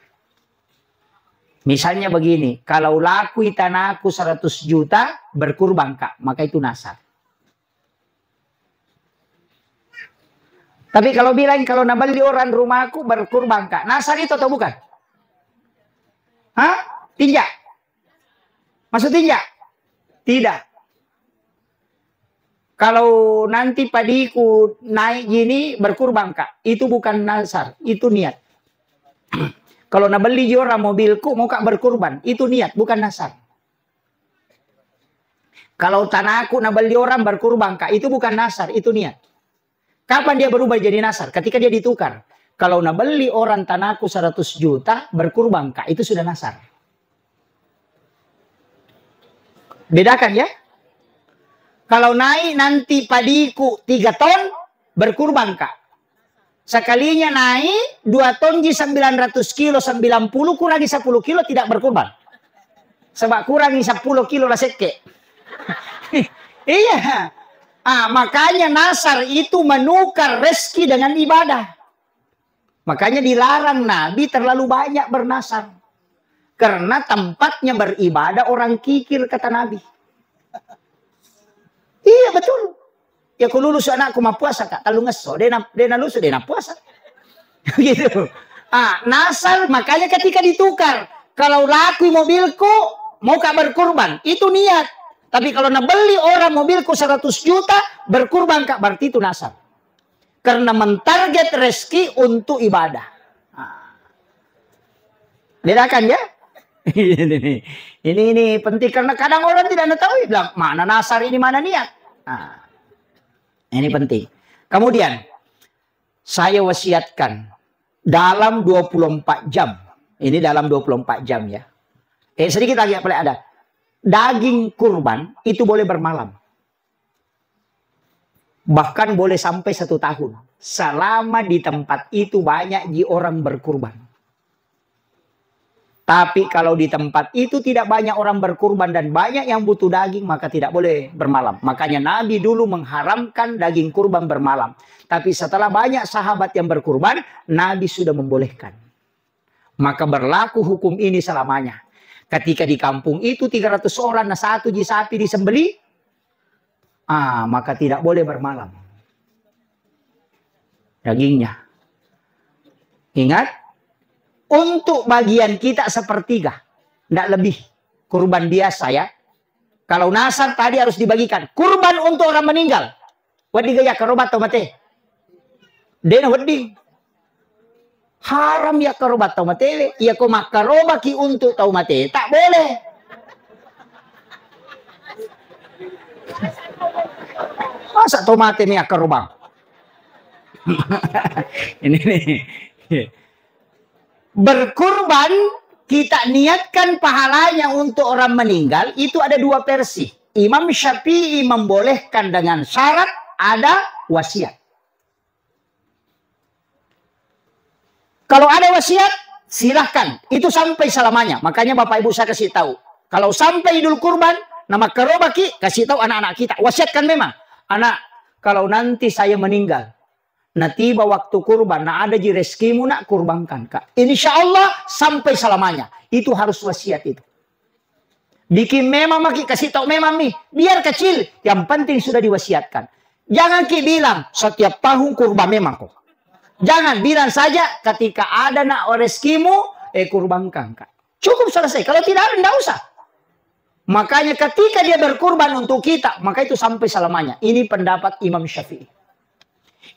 Misalnya begini, kalau laku tanahku 100 juta berkurban kak, maka itu nasar. Tapi kalau bilang kalau nabali orang rumahku berkurban kak, nasar itu atau bukan? Hah? Tinjak? Maksud tinjak? Tidak. Kalau nanti padiku naik gini berkurban kak, itu bukan nasar, itu niat. Kalau nak beli orang mobilku mau kak berkurban, itu niat, bukan nasar. Kalau tanahku nak beli orang berkurban kak, itu bukan nasar, itu niat. Kapan dia berubah jadi nasar? Ketika dia ditukar. Kalau nak beli orang tanahku 100 juta berkurban kak, itu sudah nasar. Bedakan ya. Kalau naik nanti padiku 3 ton berkurban kak. Sekalinya naik 2 ton 900 kilo 90 kurangi 10 kilo tidak berkurban. Sebab kurangi 10 kilo lah seke. Iya. Makanya nasar itu menukar rezeki dengan ibadah. Makanya dilarang Nabi terlalu banyak bernasar. Karena tempatnya beribadah orang kikir kata Nabi. Iya betul. Ya aku lulus anakku mau puasa kak. Kalau ngeso, dia lulus dia puasa. Gitu. Nasar makanya ketika ditukar. Kalau laku mobilku mau kak berkurban. Itu niat. Tapi kalau nak beli orang mobilku 100 juta berkurban kak. Berarti itu nasar. Karena mentarget rezeki untuk ibadah. Bedakan ya. Ini penting karena kadang orang tidak tahu bilang mana nasar ini mana niat. Ini penting. Kemudian saya wasiatkan dalam 24 jam. Ini dalam 24 jam ya. Sedikit lagi boleh ada. Daging kurban itu boleh bermalam. Bahkan boleh sampai 1 tahun. Selama di tempat itu banyak orang berkurban. Tapi kalau di tempat itu tidak banyak orang berkurban dan banyak yang butuh daging, maka tidak boleh bermalam. Makanya Nabi dulu mengharamkan daging kurban bermalam. Tapi setelah banyak sahabat yang berkurban, Nabi sudah membolehkan. Maka berlaku hukum ini selamanya. Ketika di kampung itu 300 orang, nah 1 sapi disembeli, maka tidak boleh bermalam. Dagingnya. Ingat. Untuk bagian kita sepertiga. Tidak lebih. Kurban biasa ya. Kalau nasar tadi harus dibagikan. Kurban untuk orang meninggal. Wadi gaya kerobat atau mati. Dena wadi. Haram ya karobat tau mate. Ya ko makaroba ki untuk tau mate. Tak boleh. Masa tau mate mi karoba? Ini nih. Berkurban kita niatkan pahalanya untuk orang meninggal itu ada dua versi. Imam Syafi'i membolehkan dengan syarat ada wasiat. Kalau ada wasiat, silahkan. Itu sampai selamanya. Makanya Bapak Ibu saya kasih tahu. Kalau sampai Idul Kurban, nama kerobaki, kasih tahu anak-anak kita. Wasiatkan memang. Anak, kalau nanti saya meninggal, nah tiba waktu kurban, nah ada di rezekimu nak kurbankan kak. Insya Allah sampai selamanya. Itu harus wasiat itu. Bikin memang maki kasih tahu memang nih. Biar kecil, yang penting sudah diwasiatkan. Jangan ki bilang setiap tahun kurban memang kok. Jangan bilang saja ketika ada nak rezekimu, kurbankan kak. Cukup selesai. Kalau tidak ada, tidak usah. Makanya ketika dia berkurban untuk kita, maka itu sampai selamanya. Ini pendapat Imam Syafi'i.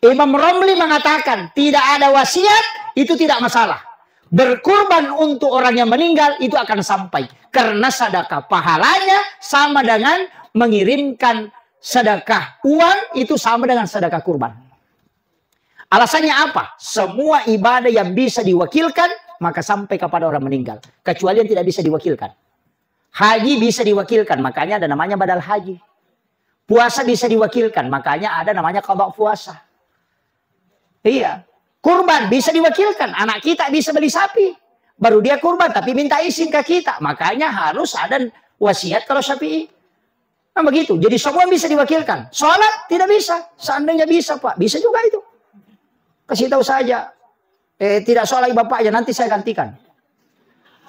Imam Romli mengatakan tidak ada wasiat, itu tidak masalah. Berkurban untuk orang yang meninggal itu akan sampai. Karena sedekah pahalanya sama dengan mengirimkan sedekah uang, itu sama dengan sedekah kurban. Alasannya apa? Semua ibadah yang bisa diwakilkan, maka sampai kepada orang meninggal. Kecuali yang tidak bisa diwakilkan. Haji bisa diwakilkan, makanya ada namanya badal haji. Puasa bisa diwakilkan, makanya ada namanya qada puasa. Iya. Kurban bisa diwakilkan. Anak kita bisa beli sapi. Baru dia kurban, tapi minta izin ke kita. Makanya harus ada wasiat kalau Syafi'i. Nah begitu. Jadi semua bisa diwakilkan. Sholat tidak bisa. Seandainya bisa Pak. Bisa juga itu. Kasih tahu saja. Tidak sholat bapaknya, nanti saya gantikan.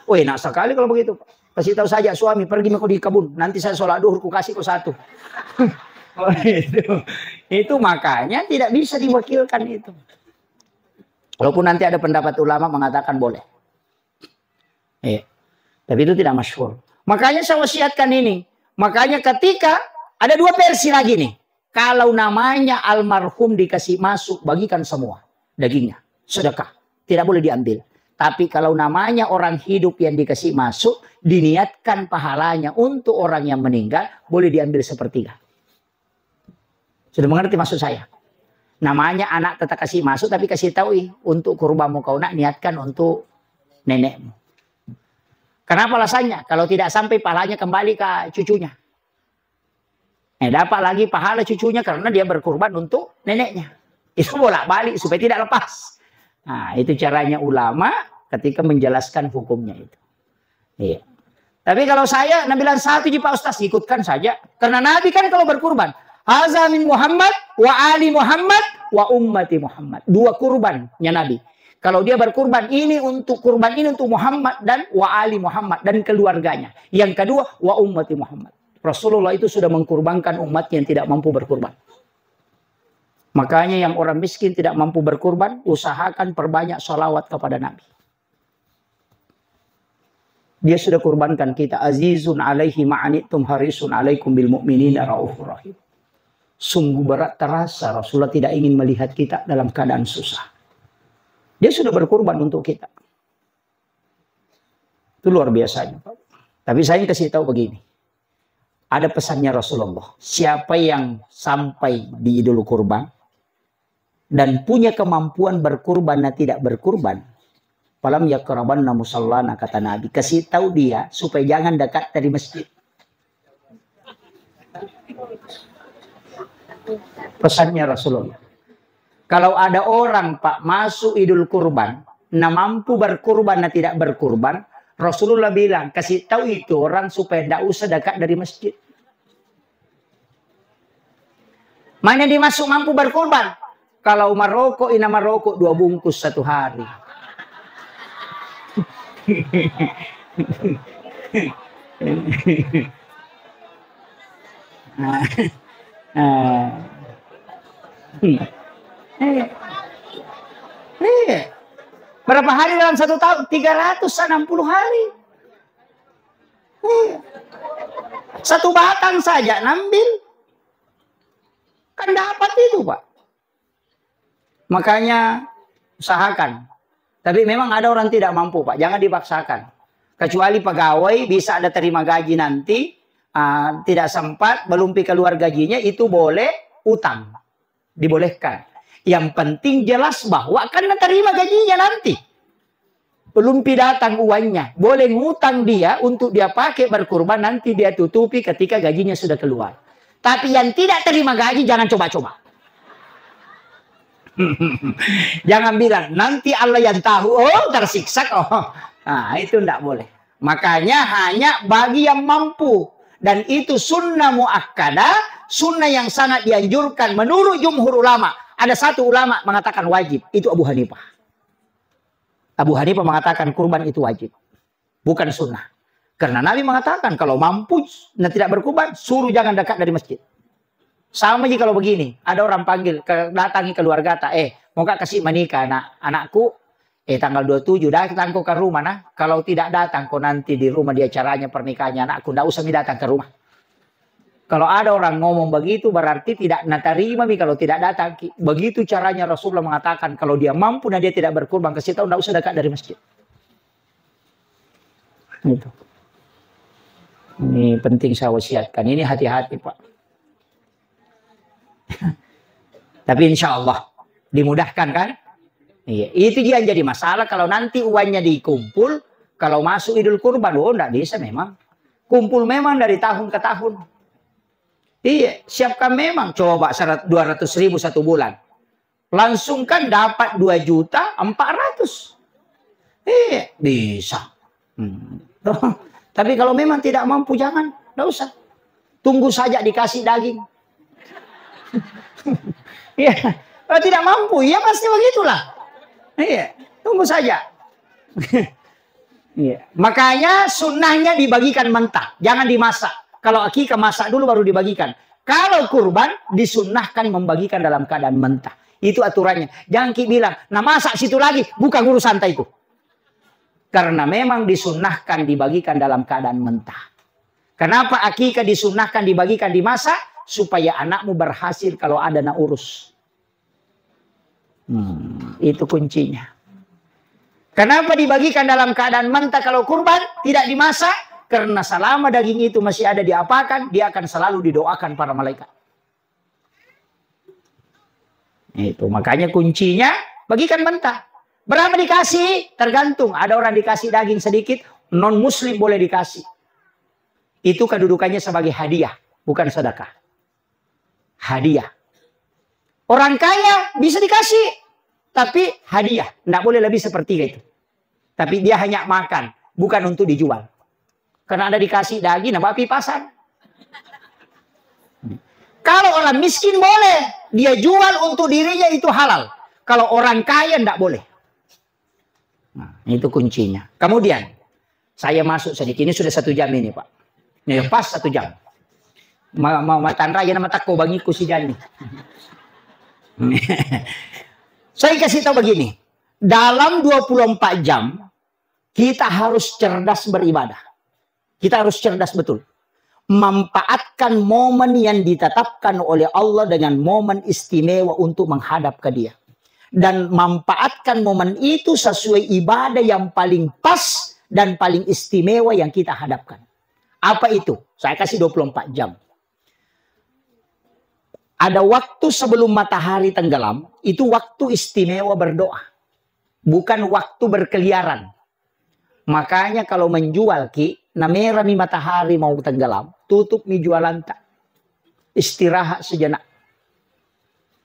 Wih, enak sekali kalau begitu Pak. Kasih tahu saja suami, pergi di kebun. Nanti saya sholat duhur, ku kasih ku satu. Oh, itu makanya tidak bisa diwakilkan itu. Walaupun nanti ada pendapat ulama mengatakan boleh. Tapi itu tidak masyhur. Makanya saya wasiatkan ini. Makanya ketika ada dua versi lagi nih. Kalau namanya almarhum dikasih masuk, bagikan semua dagingnya. Sedekah. Tidak boleh diambil. Tapi kalau namanya orang hidup yang dikasih masuk, diniatkan pahalanya untuk orang yang meninggal, boleh diambil sepertiga. Sudah mengerti maksud saya? Namanya anak tetap kasih masuk, tapi kasih tahu untuk kurbanmu kau nak niatkan untuk nenekmu. Kenapa alasannya? Kalau tidak sampai pahalanya kembali ke cucunya. Dapat lagi pahala cucunya karena dia berkurban untuk neneknya. Itu bolak-balik supaya tidak lepas. Nah, itu caranya ulama ketika menjelaskan hukumnya itu. Iya. Tapi kalau saya, Nabi bilang satu Pak Ustaz, ikutkan saja. Karena Nabi kan kalau berkurban, Haza min Muhammad wa ali Muhammad wa ummati Muhammad. Dua kurbannya Nabi. Kalau dia berkurban ini untuk kurban ini untuk Muhammad dan wa ali Muhammad dan keluarganya. Yang kedua wa ummati Muhammad. Rasulullah itu sudah mengkurbankan umatnya yang tidak mampu berkurban. Makanya yang orang miskin tidak mampu berkurban, usahakan perbanyak sholawat kepada Nabi. Dia sudah kurbankan kita. Azizun alaihi ma'anitum harisun alaikum bil mu'minina raufur rahim. Sungguh berat terasa Rasulullah tidak ingin melihat kita dalam keadaan susah. Dia sudah berkurban untuk kita. Itu luar biasanya. Tapi saya kasih tahu begini. Ada pesannya Rasulullah. Siapa yang sampai di Idul Kurban dan punya kemampuan berkurban dan tidak berkurban, falam yaqrabanna musallana, kata Nabi. Kasih tahu dia supaya jangan dekat dari masjid. Pesannya Rasulullah. Kalau ada orang Pak masuk Idul Kurban, nah mampu berkurban dan tidak berkurban, Rasulullah bilang kasih tahu itu orang supaya tidak usah dekat dari masjid. Mana dimasuk mampu berkurban? Kalau merokok, ina merokok 2 bungkus 1 hari. Berapa hari dalam 1 tahun? 360 hari. 1 batang saja ngambil. Kan dapat itu Pak. Makanya usahakan. Tapi memang ada orang tidak mampu, Pak. Jangan dipaksakan. Kecuali pegawai bisa ada terima gaji nanti, tidak sempat, belum keluar gajinya, itu boleh utang. Dibolehkan. Yang penting jelas bahwa akan terima gajinya nanti. Belum datang uangnya. Boleh ngutang dia untuk dia pakai berkurban, nanti dia tutupi ketika gajinya sudah keluar. Tapi yang tidak terima gaji jangan coba-coba. Jangan bilang, nanti Allah yang tahu, oh tersiksa kok. Nah, itu tidak boleh. Makanya hanya bagi yang mampu. Dan itu sunnah muakkadah, sunnah yang sangat dianjurkan menurut jumhur ulama. Ada satu ulama mengatakan wajib, itu Abu Hanifah. Abu Hanifah mengatakan kurban itu wajib, bukan sunnah. Karena Nabi mengatakan kalau mampu dan tidak berkurban, suruh jangan dekat dari masjid. Sama aja kalau begini, ada orang panggil, datangi keluarga, mau gak kasih menikah anakku, tanggal 27, datang kau ke rumah, nah. Kalau tidak datang kau nanti di rumah dia acaranya pernikahannya anakku, tidak usah datang ke rumah. Kalau ada orang ngomong begitu, berarti tidak terima, kalau tidak datang. Begitu caranya Rasulullah mengatakan, kalau dia mampu dan dia tidak berkurban, kasih tahu, tidak usah dekat dari masjid. Gitu. Ini penting saya wasiatkan, ini hati-hati Pak. Tapi insya Allah dimudahkan kan? Iya, itu dia yang jadi masalah kalau nanti uangnya dikumpul, kalau masuk Idul Kurban, tidak bisa memang. Kumpul memang dari tahun ke tahun. Iya, siapkan memang. Coba 200.000 satu bulan. Langsung kan dapat 2.400.000. Iya, bisa. Tapi kalau memang tidak mampu, jangan. Tidak usah. Tunggu saja dikasih daging. Iya, kalau tidak mampu, ya pasti begitulah. Iya, tunggu saja. Iya. Makanya sunnahnya dibagikan mentah, jangan dimasak. Kalau akikah masak dulu baru dibagikan. Kalau kurban disunnahkan membagikan dalam keadaan mentah. Itu aturannya. Jangan bilang, nah masak situ lagi, bukan urusan itu. Karena memang disunnahkan dibagikan dalam keadaan mentah. Kenapa akikah disunnahkan dibagikan dimasak? Supaya anakmu berhasil kalau ada nak urus. Itu kuncinya. Kenapa dibagikan dalam keadaan mentah kalau kurban? Tidak dimasak. Karena selama daging itu masih ada diapakan, dia akan selalu didoakan para malaikat. Itu makanya kuncinya bagikan mentah. Berapa dikasih? Tergantung. Ada orang dikasih daging sedikit, non muslim boleh dikasih. Itu kedudukannya sebagai hadiah, bukan sedekah. Hadiah. Orang kaya bisa dikasih, tapi hadiah. Tidak boleh lebih seperti itu. Tapi dia hanya makan, bukan untuk dijual. Karena ada dikasih daging, babi pasar. Kalau orang miskin boleh, dia jual untuk dirinya itu halal. Kalau orang kaya tidak boleh. Nah, itu kuncinya. Kemudian, saya masuk sedikit. Ini sudah 1 jam ini Pak. Ini pas 1 jam. Mau matan raya nama takko bagiku si Jani. Saya kasih tahu begini. Dalam 24 jam, kita harus cerdas beribadah. Kita harus cerdas betul. Memanfaatkan momen yang ditetapkan oleh Allah dengan momen istimewa untuk menghadap ke Dia. Dan memanfaatkan momen itu sesuai ibadah yang paling pas dan paling istimewa yang kita hadapkan. Apa itu? Saya kasih 24 jam. Ada waktu sebelum matahari tenggelam, itu waktu istimewa berdoa. Bukan waktu berkeliaran. Makanya kalau menjual namera mi matahari mau tenggelam, tutup mi jualan tak. Istirahat sejenak.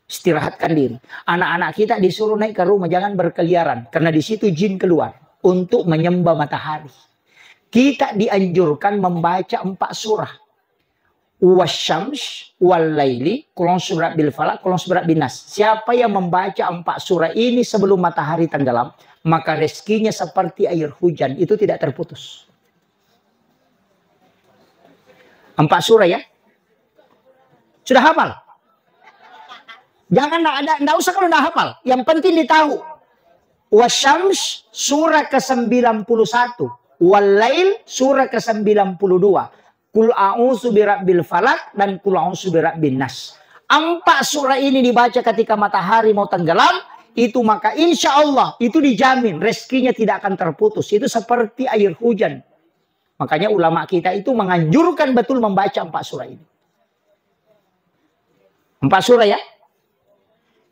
Istirahatkan diri. Anak-anak kita disuruh naik ke rumah, jangan berkeliaran. Karena di situ jin keluar untuk menyembah matahari. Kita dianjurkan membaca 4 surah. Wasyams, wal-laili, kulon surat bil falak, kulon surat bin nas. Siapa yang membaca 4 surah ini sebelum matahari tenggelam, maka rezekinya seperti air hujan, itu tidak terputus. 4 surah ya. Sudah hafal? Jangan enggak usah kalau enggak hafal. Yang penting ditahu. Wasyams surah ke-91, wal-lail surah ke-92. Kul a'udzu birabbil falak dan kul a'udzu birabbin nas. 4 surah ini dibaca ketika matahari mau tenggelam, itu maka insya Allah itu dijamin rezekinya tidak akan terputus. Itu seperti air hujan. Makanya ulama kita itu menganjurkan betul membaca 4 surah ini. 4 surah ya.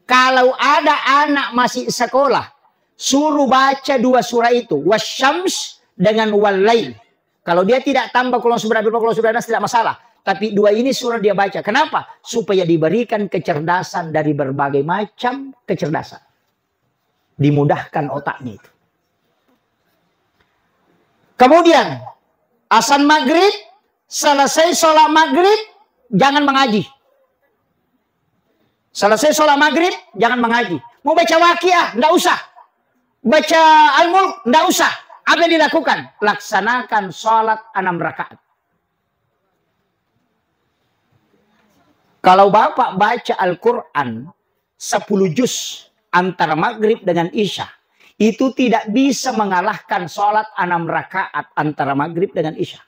Kalau ada anak masih sekolah, suruh baca 2 surah itu. Wasyams dengan wal-lail. Kalau dia tidak tambah kalau sudah tidak masalah. Tapi 2 ini surah dia baca. Kenapa? Supaya diberikan kecerdasan dari berbagai macam kecerdasan. Dimudahkan otaknya itu. Kemudian, azan maghrib, selesai sholat maghrib, jangan mengaji. Selesai sholat maghrib, jangan mengaji. Mau baca Waqiah, enggak usah. Baca Al-Mulk, enggak usah. Apa yang dilakukan? Laksanakan sholat 6 rakaat. Kalau Bapak baca Al-Quran 10 juz antara maghrib dengan isya, itu tidak bisa mengalahkan sholat 6 rakaat antara maghrib dengan isya.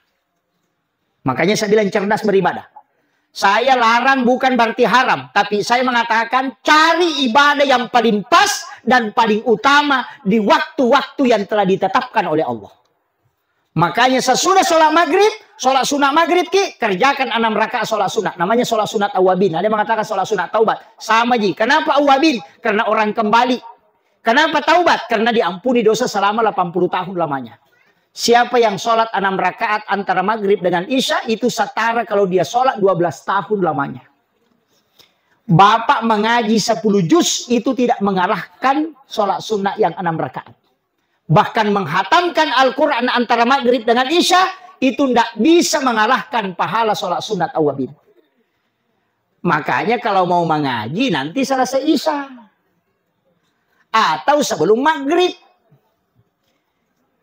Makanya saya bilang cerdas beribadah. Saya larang bukan berarti haram, tapi saya mengatakan cari ibadah yang paling pas dan paling utama di waktu-waktu yang telah ditetapkan oleh Allah. Makanya sesudah sholat maghrib, sholat sunat maghrib kerjakan 6 rakaat sholat sunat. Namanya sholat sunat awabin. Ada yang mengatakan sholat sunat taubat. Sama ji. Kenapa awabin? Karena orang kembali. Kenapa taubat? Karena diampuni dosa selama 80 tahun lamanya. Siapa yang sholat 6 rakaat antara maghrib dengan isya, itu setara kalau dia sholat 12 tahun lamanya. Bapak mengaji 10 juz, itu tidak mengalahkan sholat sunat yang 6 rakaat. Bahkan menghatamkan Al-Quran antara maghrib dengan isya, itu tidak bisa mengalahkan pahala sholat sunat awabin. Makanya kalau mau mengaji, nanti selesai isya. Atau sebelum maghrib.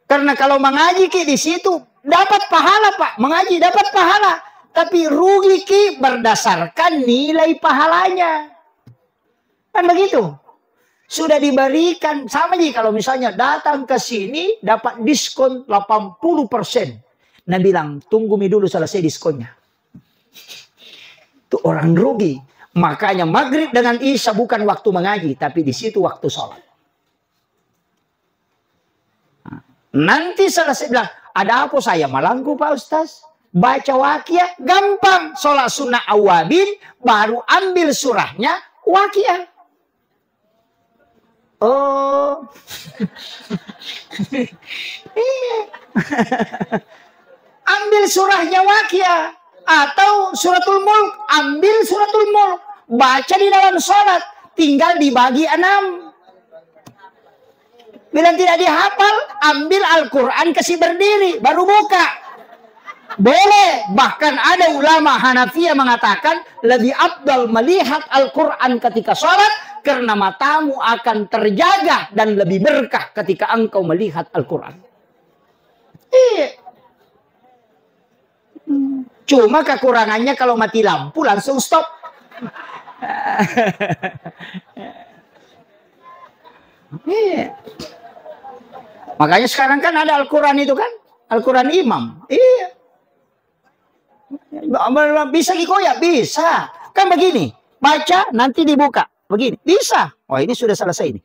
Karena kalau mengaji di situ dapat pahala Pak, mengaji dapat pahala, tapi rugi berdasarkan nilai pahalanya. Kan begitu. Sudah diberikan sama kalau misalnya datang ke sini dapat diskon 80%. Nah bilang tunggu dulu selesai diskonnya. Itu orang rugi. Makanya maghrib dengan isya bukan waktu mengaji, tapi di situ waktu sholat. Nanti selesai bilang, ada apa saya malangku Pak Ustaz? Baca Waqiah, gampang. Sholat sunnah awabin, baru ambil surahnya Waqiah. Oh. Ambil surahnya Waqiah. Atau suratul Mulk, ambil suratul Mulk. Baca di dalam sholat, tinggal dibagi 6. Bila tidak dihafal, ambil Al-Quran kasih berdiri, baru buka. Boleh. Bahkan ada ulama Hanafi yang mengatakan lebih afdal melihat Al-Quran ketika sholat karena matamu akan terjaga dan lebih berkah ketika engkau melihat Al-Quran. Cuma kekurangannya kalau mati lampu langsung stop. Makanya sekarang kan ada Al-Quran itu kan. Al-Quran imam. Iya. Bisa dikoyak? Bisa. Kan begini. Baca nanti dibuka. Begini. Bisa. Oh ini sudah selesai ini.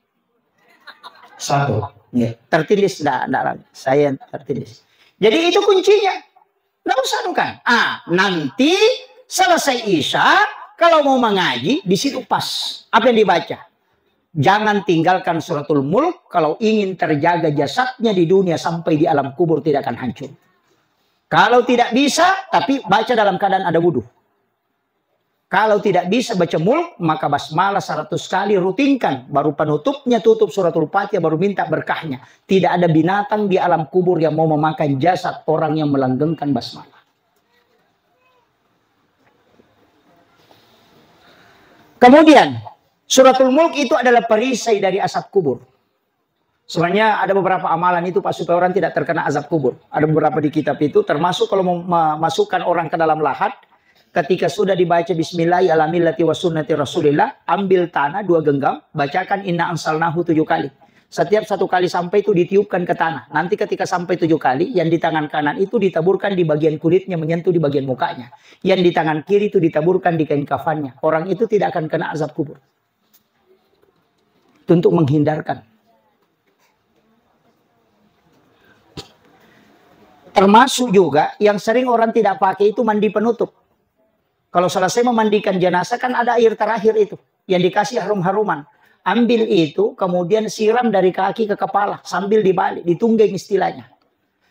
1. Ya. Tertulis. Enggak. Saya tertulis. Jadi itu kuncinya. Nggak usah kan. Nanti selesai isya. Kalau mau mengaji. Di situ pas. Apa yang dibaca? Jangan tinggalkan suratul Mulk kalau ingin terjaga jasadnya di dunia sampai di alam kubur tidak akan hancur. Kalau tidak bisa, tapi baca dalam keadaan ada wudhu. Kalau tidak bisa baca Mulk, maka basmalah 100 kali rutinkan. Baru penutupnya tutup suratul Fatihah, baru minta berkahnya. Tidak ada binatang di alam kubur yang mau memakan jasad orang yang melanggengkan basmalah. Kemudian, suratul Mulk itu adalah perisai dari azab kubur. Sebenarnya ada beberapa amalan itu Pak supaya orang tidak terkena azab kubur. Ada beberapa di kitab itu termasuk kalau memasukkan orang ke dalam lahat. Ketika sudah dibaca bismillah ala millati wa sunnati rasulillah. Ambil tanah 2 genggam. Bacakan inna ansalnahu 7 kali. Setiap 1 kali sampai itu ditiupkan ke tanah. Nanti ketika sampai 7 kali. Yang di tangan kanan itu ditaburkan di bagian kulitnya menyentuh di bagian mukanya. Yang di tangan kiri itu ditaburkan di kain kafannya. Orang itu tidak akan kena azab kubur. Itu untuk menghindarkan. Termasuk juga yang sering orang tidak pakai itu mandi penutup. Kalau selesai memandikan jenazah kan ada air terakhir itu. Yang dikasih harum-haruman. Ambil itu kemudian siram dari kaki ke kepala. Sambil dibalik. Ditunggeng istilahnya.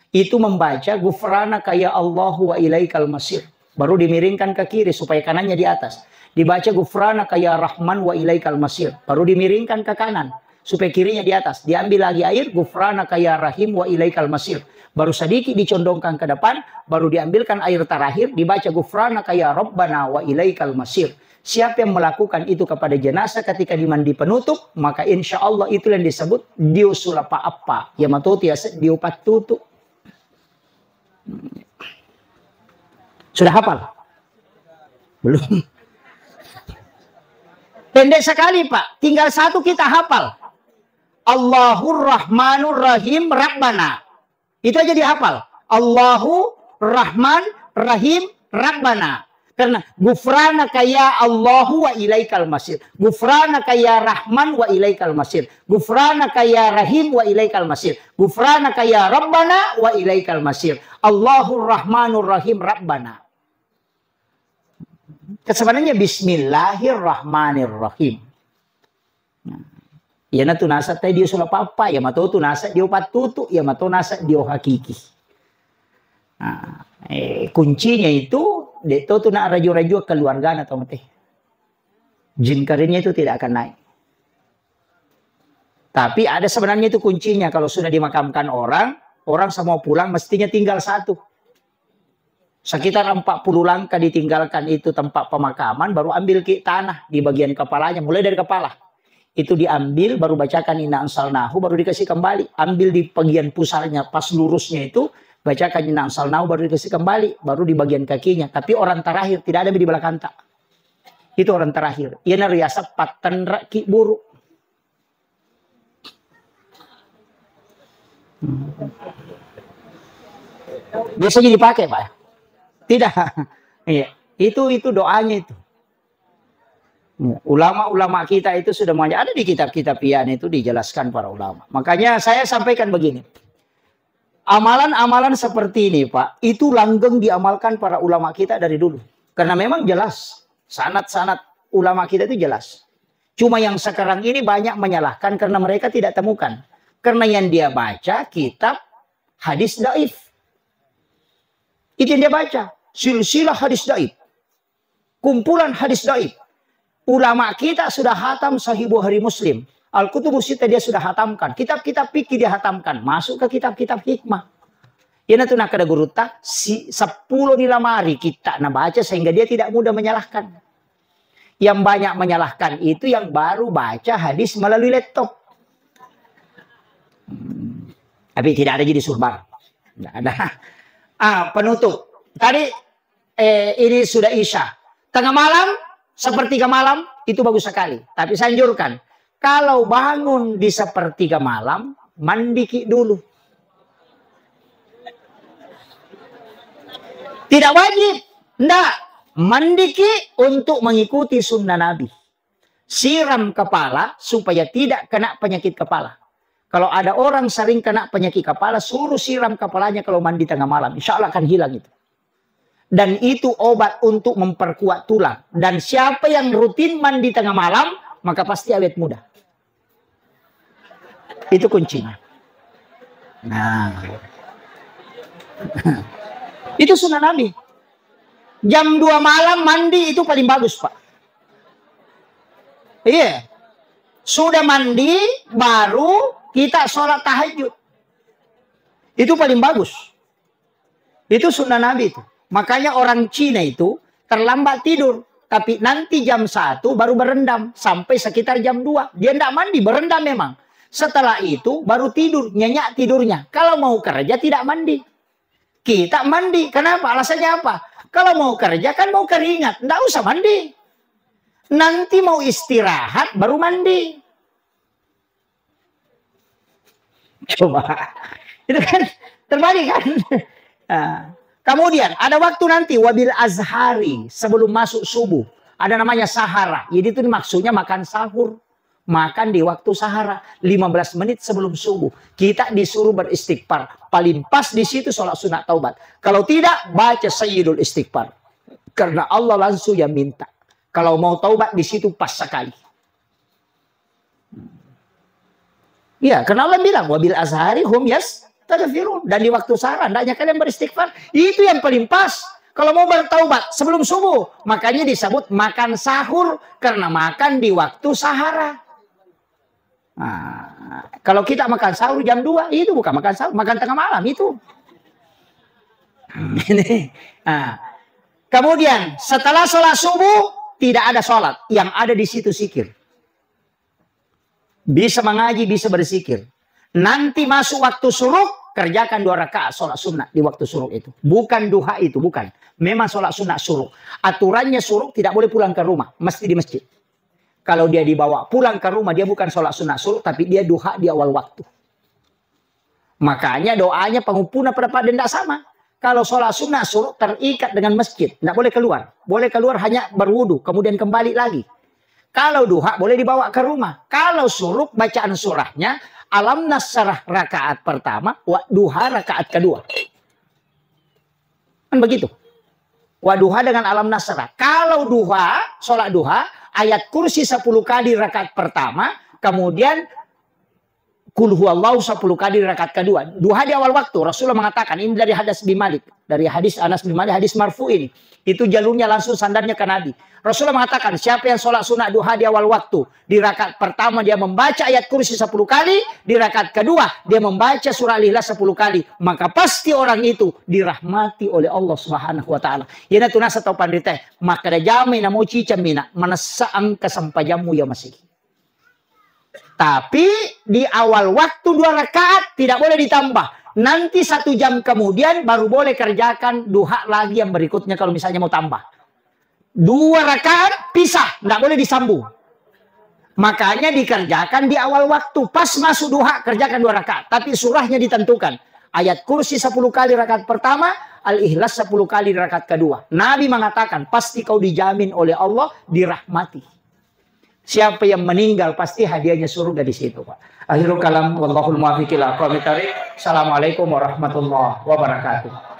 Itu membaca Ghufranaka ya Allahu wa ilaikal masir. Baru dimiringkan ke kiri supaya kanannya di atas. Dibaca Ghufranaka ya Rahman wa ilaikal masir. Baru dimiringkan ke kanan. Supaya kirinya di atas. Diambil lagi air. Ghufranaka ya Rahim wa ilaikal masir. Baru sedikit dicondongkan ke depan, baru diambilkan air terakhir, dibaca Ghufranaka ya Rabbana wa ilaikal masir. Siapa yang melakukan itu kepada jenazah ketika dimandi penutup, maka insya Allah itu yang disebut diusulapa apa. Ya matoti ya diopat tutup. Sudah hafal? Belum. Pendek sekali Pak, tinggal satu kita hafal. Allahur Rahmanur Rahim Rabbana. Itu aja dihafal. Allahu Rahman Rahim Rabbana. Karena Ghufranaka ya Allahu wa ilaikal masir. Ghufranaka ya Rahman wa ilaikal masir. Ghufranaka ya Rahim wa ilaikal masir. Ghufranaka ya Rabbana wa ilaikal masir. Allahu Rahmanur Rahim Rabbana. Sebenarnya Bismillahirrahmanirrahim. Ya na tu nasa tayo Diyo sula papa, ya mato tu nasa Diyo patutu, ya mato nasa Diyo hakiki. Nah, kuncinya itu, dito tu na radyo-radyo keluarga na tomate. Jin karirnya itu tidak akan naik. Tapi ada sebenarnya itu kuncinya, kalau sudah dimakamkan orang semua pulang mestinya tinggal satu. Sekitar 40 langkah ditinggalkan itu tempat pemakaman, baru ambil tanah di bagian kepalanya, mulai dari kepala. Itu diambil, baru bacakan inna ansalnahu, baru dikasih kembali. Ambil di bagian pusarnya, pas lurusnya itu, bacakan inna ansalnahu, baru dikasih kembali. Baru di bagian kakinya. Tapi orang terakhir, tidak ada di belakang tak. Itu orang terakhir. Ia riasa patan raki buruk. Biasanya dipakai Pak. Tidak. Iya. Itu doanya itu. Ulama-ulama kita itu sudah ada di kitab-kitab pian itu dijelaskan para ulama. Makanya saya sampaikan begini. Amalan-amalan seperti ini Pak, itu langgeng diamalkan para ulama kita dari dulu. Karena memang jelas, sanad-sanad ulama kita itu jelas. Cuma yang sekarang ini banyak menyalahkan karena mereka tidak temukan. Karena yang dia baca kitab hadis daif. Itu yang dia baca. Silsilah hadis daif. Kumpulan hadis daif. Ulama kita sudah hatam Sahih Bukhari Muslim. Al-Kutubus Sittah dia sudah hatamkan. Kitab-kitab fikih dia hatamkan. Masuk ke kitab-kitab hikmah. Ya nanti nak ada guru tak 10 di lamari kita nak baca sehingga dia tidak mudah menyalahkan. Yang banyak menyalahkan itu yang baru baca hadis melalui laptop. Tapi tidak ada jadi surbar. Tidak ada. Penutup. Tadi ini sudah Isya. Tengah malam. Sepertiga malam itu bagus sekali. Tapi saya anjurkan. Kalau bangun di sepertiga malam. Mandi dulu. Tidak wajib. Tidak. Mandi untuk mengikuti sunnah Nabi. Siram kepala supaya tidak kena penyakit kepala. Kalau ada orang sering kena penyakit kepala. Suruh siram kepalanya kalau mandi tengah malam. Insya Allah akan hilang itu. Dan itu obat untuk memperkuat tulang. Dan siapa yang rutin mandi tengah malam, maka pasti awet muda. Itu kuncinya. Nah. Itu sunnah Nabi. Jam 2 malam mandi itu paling bagus, Pak. Iya. Sudah mandi, baru kita sholat tahajud. Itu paling bagus. Itu sunnah Nabi itu. Makanya orang Cina itu terlambat tidur. Tapi nanti jam 1 baru berendam. Sampai sekitar jam 2. Dia tidak mandi, berendam memang. Setelah itu baru tidur. Nyenyak tidurnya. Kalau mau kerja tidak mandi. Kita mandi. Kenapa? Alasannya apa? Kalau mau kerja kan mau keringat. Tidak usah mandi. Nanti mau istirahat baru mandi. Coba. Itu kan terbalik kan? Nah. Kemudian ada waktu nanti wabil azhari sebelum masuk subuh. Ada namanya sahara. Jadi itu maksudnya makan sahur. makan di waktu sahara 15 menit sebelum subuh. Kita disuruh beristighfar. Paling pas di situ sholat sunat taubat. Kalau tidak, baca sayyidul istighfar. Karena Allah langsung yang minta. Kalau mau taubat di situ pas sekali. Ya, karena Allah bilang wabil azhari hum yastaghfirun, dan di waktu sahara hendaknya kalian beristighfar. Itu yang paling pas. Kalau mau bertaubat sebelum subuh, makanya disebut makan sahur karena makan di waktu sahara. Nah, kalau kita makan sahur jam 2, itu bukan makan sahur, makan tengah malam itu. Nah, kemudian setelah sholat subuh tidak ada sholat, yang ada di situ zikir. Bisa mengaji, bisa berzikir. Nanti masuk waktu suruk, kerjakan 2 rakaat sholat sunnah di waktu suruk itu. Bukan duha itu, bukan. Memang sholat sunnah suruk. Aturannya suruk tidak boleh pulang ke rumah, mesti di masjid. Kalau dia dibawa pulang ke rumah, dia bukan sholat sunnah suruk, tapi dia duha di awal waktu. Makanya doanya pengumpuna pada tidak sama. Kalau sholat sunnah suruk terikat dengan masjid, tidak boleh keluar. Boleh keluar hanya berwudu, kemudian kembali lagi. Kalau duha boleh dibawa ke rumah. Kalau suruk bacaan surahnya alam nasrah rakaat pertama, wa duha rakaat kedua. Kan begitu. Wa duha dengan alam nasrah. Kalau duha, sholat duha, ayat kursi 10 kali rakaat pertama, kemudian kul huwallahu 10 kali rakaat kedua. Duha di awal waktu. Rasulullah mengatakan, ini dari hadis bin Malik, dari hadis Anas bin Malik, hadis marfu ini. Itu jalurnya langsung sandarnya ke Nabi. Rasulullah mengatakan, siapa yang sholat sunat duha di awal waktu, di rakaat pertama dia membaca ayat kursi 10 kali, di rakaat kedua dia membaca surah Al-Ikhlas 10 kali, maka pasti orang itu dirahmati oleh Allah Subhanahu wa taala. Yana tunasa tau pandite, maka da jami na mo cicamina, manasaan kasampajamu ya masih. Tapi di awal waktu 2 rakaat tidak boleh ditambah. Nanti 1 jam kemudian baru boleh kerjakan duha lagi yang berikutnya kalau misalnya mau tambah. 2 rakaat pisah, tidak boleh disambung. Makanya dikerjakan di awal waktu. Pas masuk duha kerjakan 2 rakaat. Tapi surahnya ditentukan. Ayat kursi 10 kali rakaat pertama, Al-Ikhlas 10 kali rakaat kedua. Nabi mengatakan pasti kau dijamin oleh Allah dirahmati. Siapa yang meninggal pasti hadiahnya surga di situ, Pak. Akhirul kalam wallahul muwaffiq ila aqwamit thariq. Assalamualaikum warahmatullahi wabarakatuh.